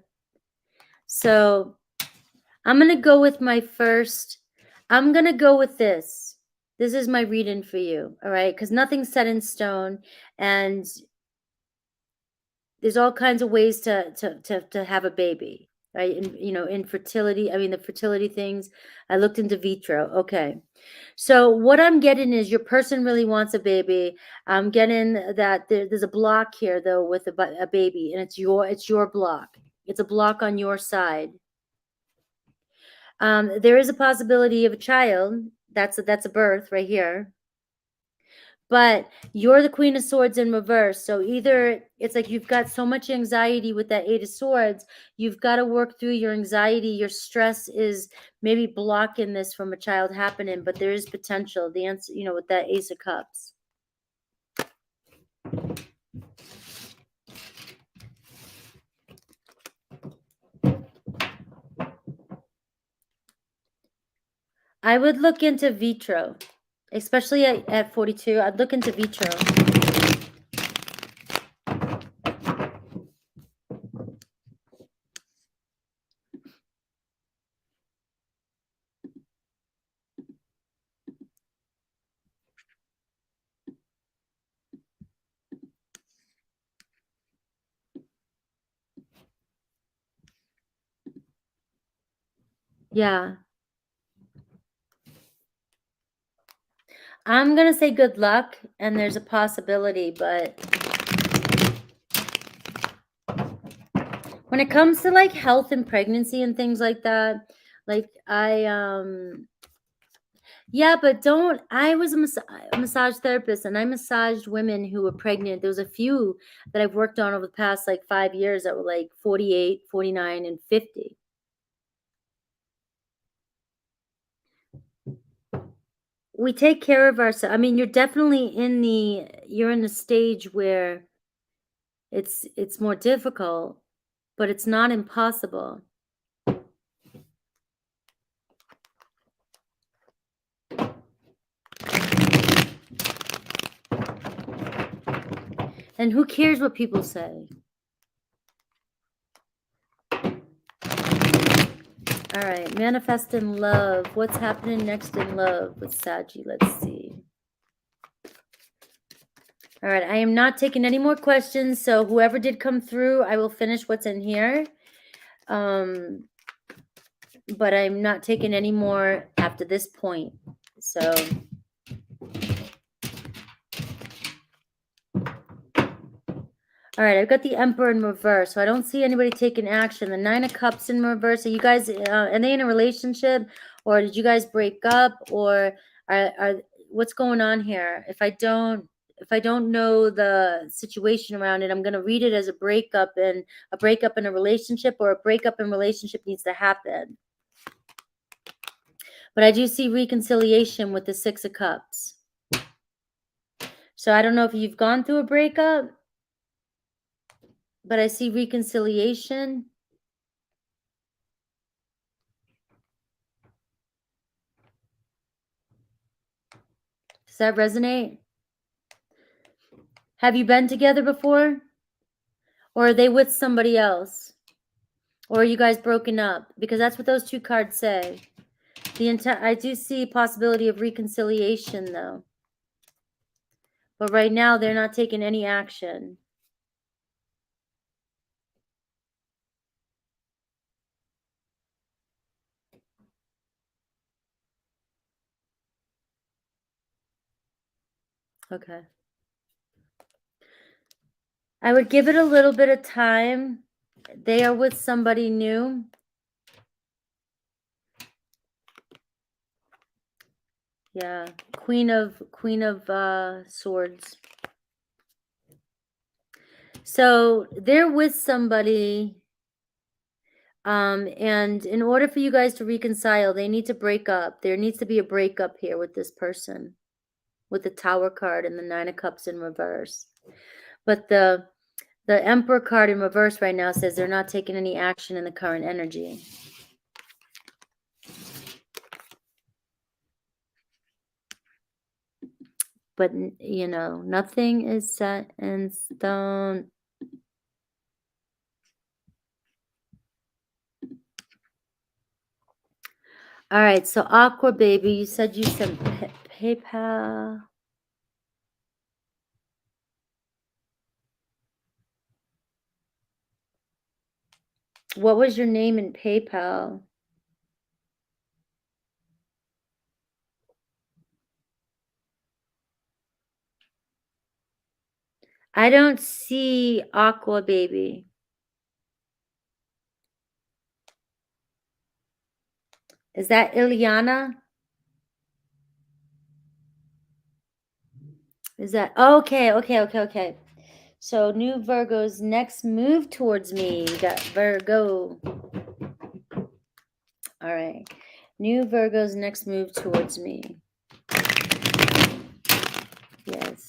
Speaker 1: So I'm going to go with I'm going to go with this. This is my reading for you, all right? Because nothing's set in stone, and there's all kinds of ways to have a baby, right? And, you know, infertility, I mean, the fertility things, I looked into vitro. Okay. So what I'm getting is your person really wants a baby. I'm getting that there's a block here though with a baby, and it's your block. It's a block on your side. There is a possibility of a child. That's a birth right here. But you're the Queen of Swords in reverse. So either it's like you've got so much anxiety with that Eight of Swords, you've got to work through your anxiety. Your stress is maybe blocking this from a child happening, but there is potential. The answer, you know, with that Ace of Cups. I would look into vitro, especially at 42. I'd look into vitro. Yeah. I'm going to say good luck, and there's a possibility, but when it comes to like health and pregnancy and things like that, like yeah, but I was a massage therapist, and I massaged women who were pregnant. There was a few that I've worked on over the past like 5 years that were like 48, 49, and 50. We take care of ourselves. I mean, you're definitely you're in the stage where it's more difficult, but it's not impossible. And who cares what people say? All right, manifest in love. What's happening next in love with Saji? Let's see. All right, I am not taking any more questions, so whoever did come through, I will finish what's in here. But I'm not taking any more after this point. So all right, I've got the Emperor in reverse, so I don't see anybody taking action. The Nine of Cups in reverse. Are you guys, are they in a relationship, or did you guys break up, or are what's going on here? If I don't know the situation around it, I'm going to read it as a breakup in a relationship, or a breakup in relationship needs to happen. But I do see reconciliation with the Six of Cups. So I don't know if you've gone through a breakup, but I see reconciliation. Does that resonate? Have you been together before? Or are they with somebody else? Or are you guys broken up? Because that's what those two cards say. I do see possibility of reconciliation, though. But right now, they're not taking any action. Okay. I would give it a little bit of time. They are with somebody new. Yeah. Queen of Swords. So they're with somebody. And in order for you guys to reconcile, they need to break up. There needs to be a breakup here with this person, with the Tower card and the Nine of Cups in reverse. But the Emperor card in reverse right now says they're not taking any action in the current energy. But, you know, nothing is set in stone. All right, so Aqua baby, you said you sent PayPal. What was your name in PayPal? I don't see Aqua baby. Is that Eliana? Is that okay. So new Virgo's next move towards me. You got Virgo. All right. New Virgo's next move towards me. Yes.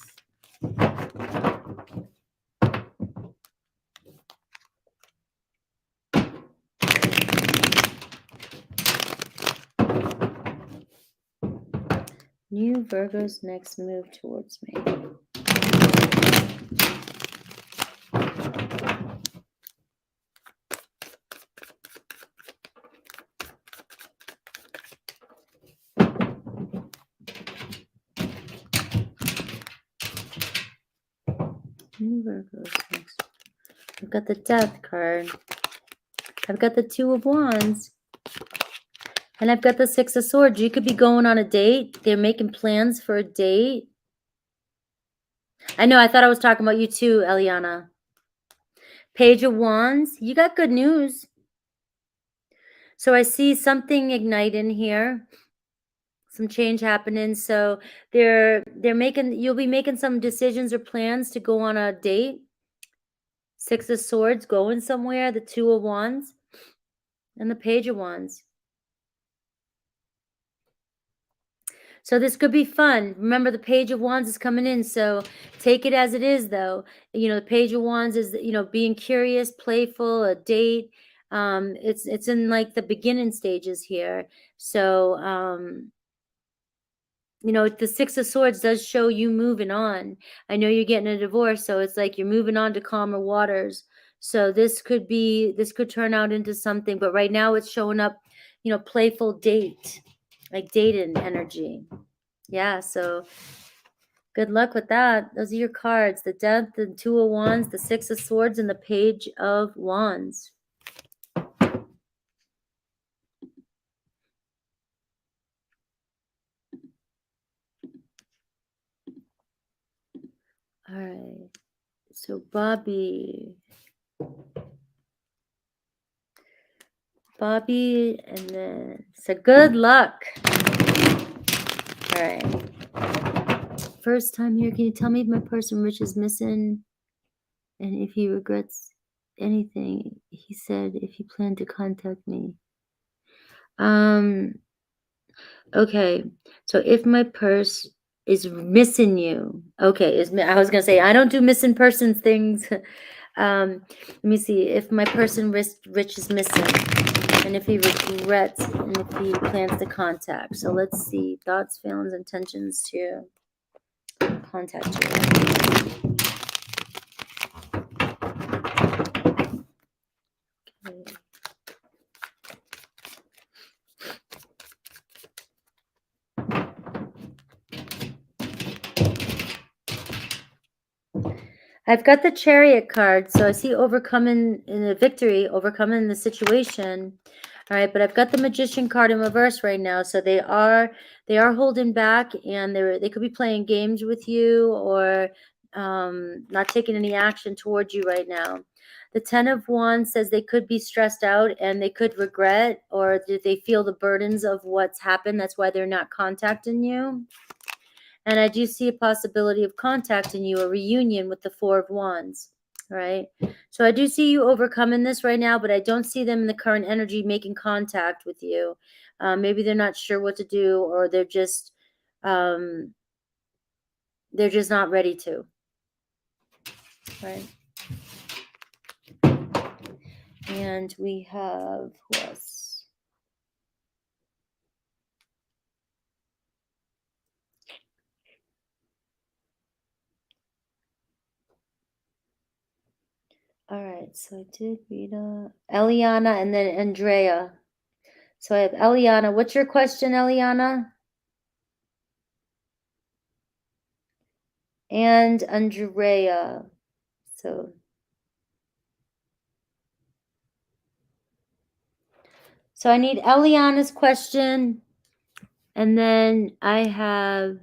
Speaker 1: New Virgo's next move towards me. New Virgo's next. I've got the Death card. I've got the Two of Wands. And I've got the Six of Swords. You could be going on a date. They're making plans for a date. I know, I thought I was talking about you too, Eliana. Page of Wands. You got good news. So I see something igniting here. Some change happening. So they're making, you'll be making some decisions or plans to go on a date. Six of Swords, going somewhere. The Two of Wands and the Page of Wands. So this could be fun. Remember, the Page of Wands is coming in, so take it as it is, though. You know, the Page of Wands is, you know, being curious, playful, a date. It's in like the beginning stages here. So, you know, the Six of Swords does show you moving on. I know you're getting a divorce, so it's like you're moving on to calmer waters. So this could turn out into something, but right now it's showing up, you know, playful date, like dating energy. Yeah, so good luck with that. Those are your cards. The Death, the Two of Wands, the Six of Swords, and the Page of Wands. All right. So Bobby, and then, so good luck. All right. First time here, can you tell me if my person Rich is missing and if he regrets anything? He said if he planned to contact me. Okay. So if my purse is missing you, okay, I was gonna say I don't do missing persons things. Let me see if my person Rich is missing and if he regrets and if he plans to contact. So let's see thoughts, feelings, intentions to contact you. Okay. I've got the Chariot card, so I see overcoming in a victory, overcoming the situation. All right, but I've got the Magician card in reverse right now, so they are holding back, and they could be playing games with you or not taking any action towards you right now. The Ten of Wands says they could be stressed out and they could regret, or did they feel the burdens of what's happened? That's why they're not contacting you. And I do see a possibility of contacting you, a reunion with the Four of Wands, right? So I do see you overcoming this right now, but I don't see them in the current energy making contact with you. Maybe they're not sure what to do, or they're just not ready to, right? And we have, who else? All right, so I did Rita, Eliana, and then Andrea. So I have Eliana. What's your question, Eliana? And Andrea. So I need Eliana's question, and then I have,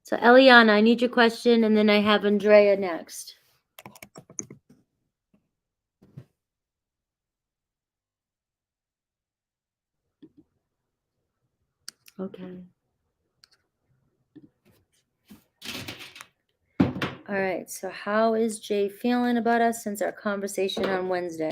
Speaker 1: so Eliana, I need your question, and then I have Andrea next. Okay. All right, so how is Jay feeling about us since our conversation on Wednesday?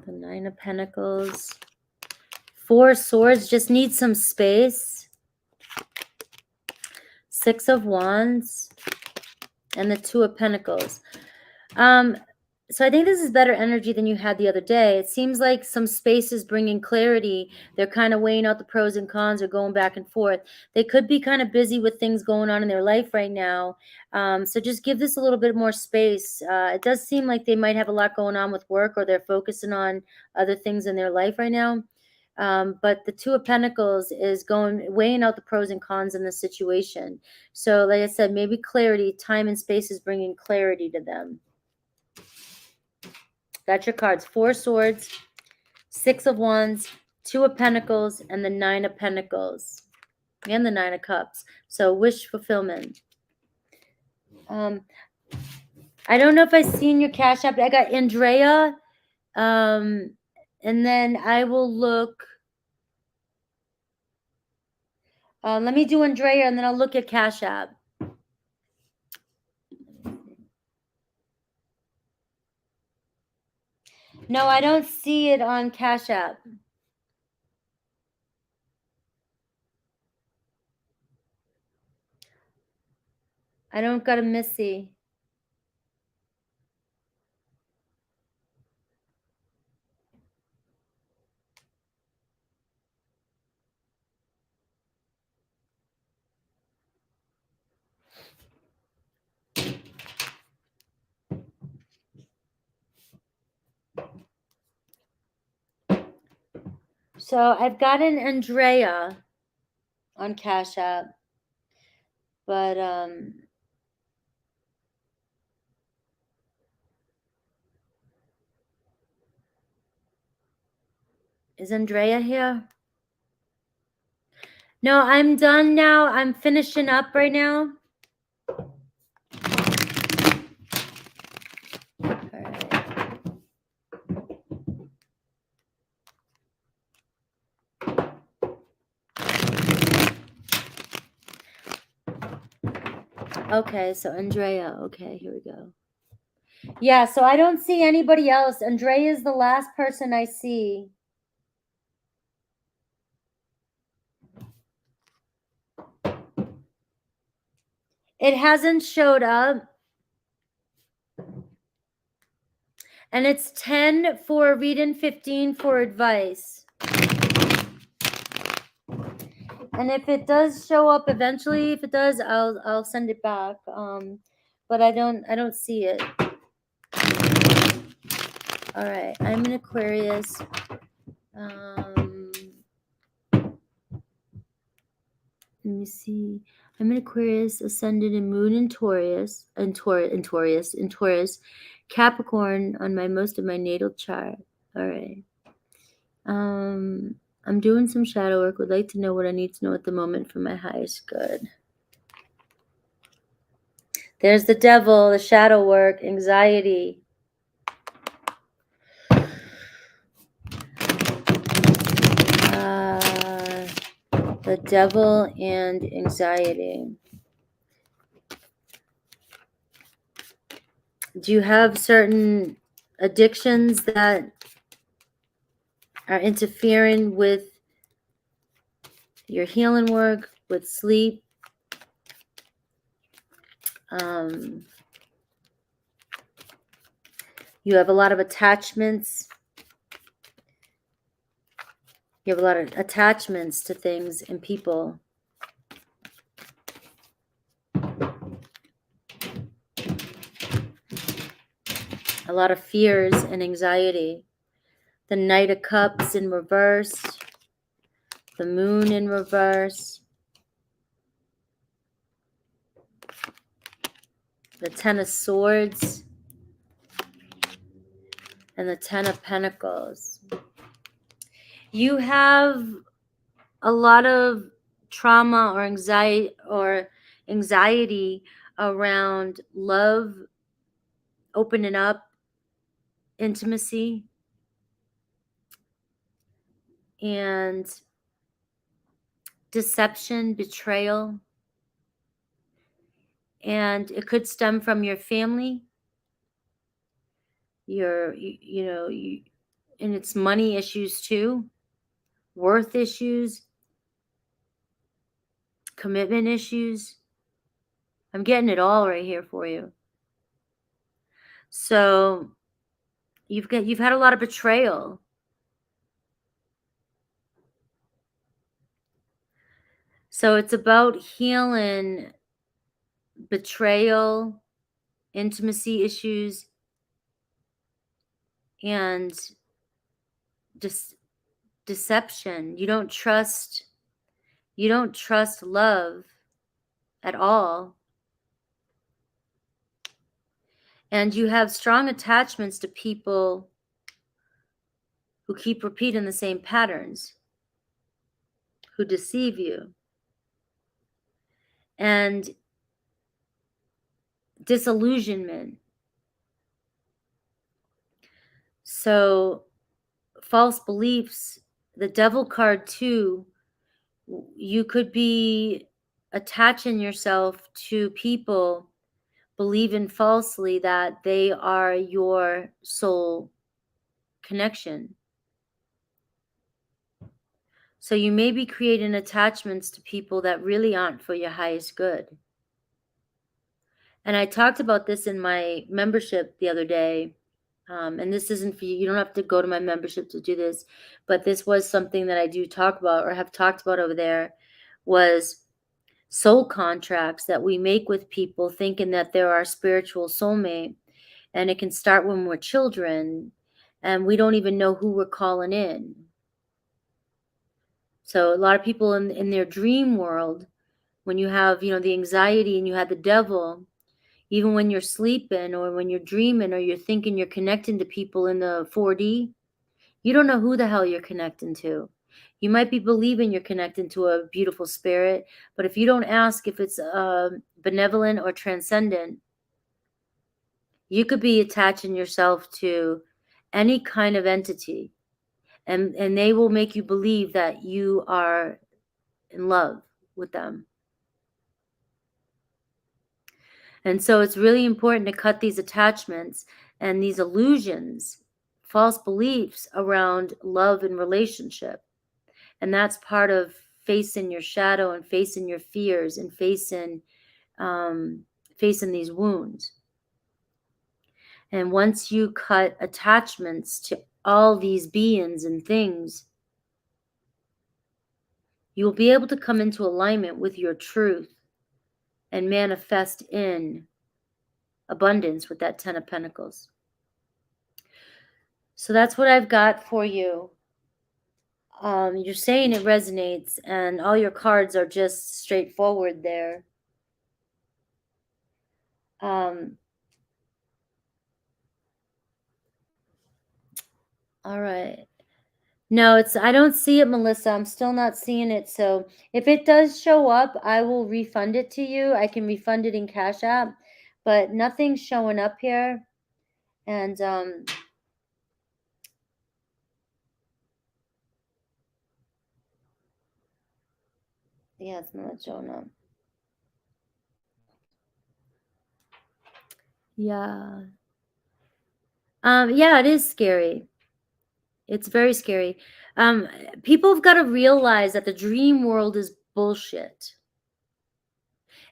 Speaker 1: The Nine of Pentacles. Four Swords, just need some space. Six of Wands. And the Two of Pentacles. So I think this is better energy than you had the other day. It seems like some space is bringing clarity. They're kind of weighing out the pros and cons or going back and forth. They could be kind of busy with things going on in their life right now. So just give this a little bit more space. It does seem like they might have a lot going on with work, or they're focusing on other things in their life right now. But the Two of Pentacles is weighing out the pros and cons in the situation. So like I said, maybe clarity, time and space is bringing clarity to them. Got your cards. 4 Swords, 6 of Wands, 2 of Pentacles, and the 9 of Pentacles. And the 9 of Cups. So wish fulfillment. I don't know if I've seen your Cash App. I got Andrea. And then I will look. Let me do Andrea, and then I'll look at Cash App. No, I don't see it on Cash App. I don't got a Missy. So I've got an Andrea on Cash App. But is Andrea here? No, I'm done now. I'm finishing up right now. All right. Okay, so Andrea. Okay, here we go. Yeah, so I don't see anybody else. Andrea is the last person I see. It hasn't showed up. And it's 10 for reading, 15 for advice. And if it does show up eventually, if it does, I'll send it back. But I don't see it. All right, I'm an Aquarius. Let me see. I'm an Aquarius, ascended in Moon in Taurus, Capricorn on most of my natal chart. All right. I'm doing some shadow work. Would like to know what I need to know at the moment for my highest good. There's the devil, the shadow work, anxiety. The devil and anxiety. Do you have certain addictions that are interfering with your healing work, with sleep? You have a lot of attachments. You have a lot of attachments to things and people. A lot of fears and anxiety. The Knight of Cups in reverse. The Moon in reverse. The Ten of Swords. And the Ten of Pentacles. You have a lot of trauma or anxiety around love, opening up, intimacy, and deception, betrayal. And it could stem from your family, and it's money issues too, worth issues, commitment issues. I'm getting it all right here for you. So You've had a lot of betrayal. So it's about healing betrayal, intimacy issues, and just deception. You don't trust love at all. And you have strong attachments to people who keep repeating the same patterns, who deceive you. And disillusionment. So false beliefs, the devil card too, you could be attaching yourself to people believing falsely that they are your soul connection. So you may be creating attachments to people that really aren't for your highest good. And I talked about this in my membership the other day. And this isn't for you. You don't have to go to my membership to do this. But this was something that I do talk about, or have talked about over there, was soul contracts that we make with people thinking that they're our spiritual soulmate. And it can start when we're children and we don't even know who we're calling in. So a lot of people in their dream world, when you have, the anxiety and you have the devil, even when you're sleeping or when you're dreaming or you're thinking you're connecting to people in the 4D, you don't know who the hell you're connecting to. You might be believing you're connecting to a beautiful spirit, but if you don't ask if it's benevolent or transcendent, you could be attaching yourself to any kind of entity, and they will make you believe that you are in love with them. And so it's really important to cut these attachments and these illusions, false beliefs around love and relationship. And that's part of facing your shadow and facing your fears and facing these wounds. And once you cut attachments to all these beings and things, you will be able to come into alignment with your truth and manifest in abundance with that 10 of Pentacles. So that's what I've got for you. You're saying it resonates, and all your cards are just straightforward there. All right. No, I don't see it, Melissa. I'm still not seeing it. So if it does show up, I will refund it to you. I can refund it in Cash App, but nothing's showing up here. And yeah, it's not showing up. Yeah. Yeah, it is scary. It's very scary. People have got to realize that the dream world is bullshit.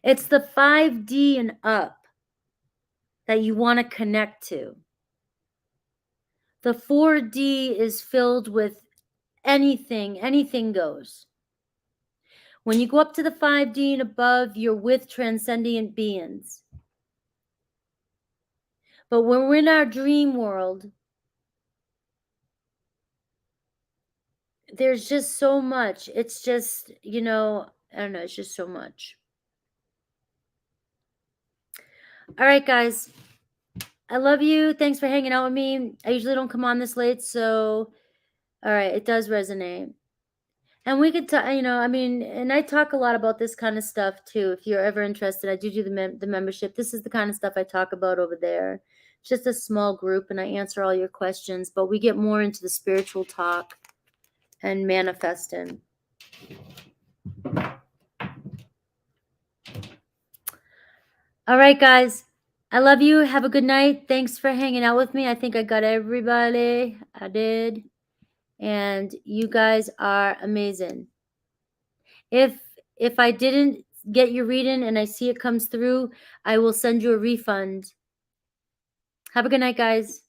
Speaker 1: It's the 5D and up that you want to connect to. The 4D is filled with anything goes. When you go up to the 5D and above, you're with transcendent beings. But when we're in our dream world, there's just so much. It's just, I don't know, it's just so much. All right, guys. I love you. Thanks for hanging out with me. I usually don't come on this late, so all right, it does resonate. And we could talk, and I talk a lot about this kind of stuff too. If you're ever interested, I do the membership. This is the kind of stuff I talk about over there. It's just a small group, and I answer all your questions, but we get more into the spiritual talk and manifesting. All right, guys. I love you. Have a good night. Thanks for hanging out with me. I think I got everybody. I did. And you guys are amazing. If I didn't get your reading and I see it comes through, I will send you a refund. Have a good night, guys.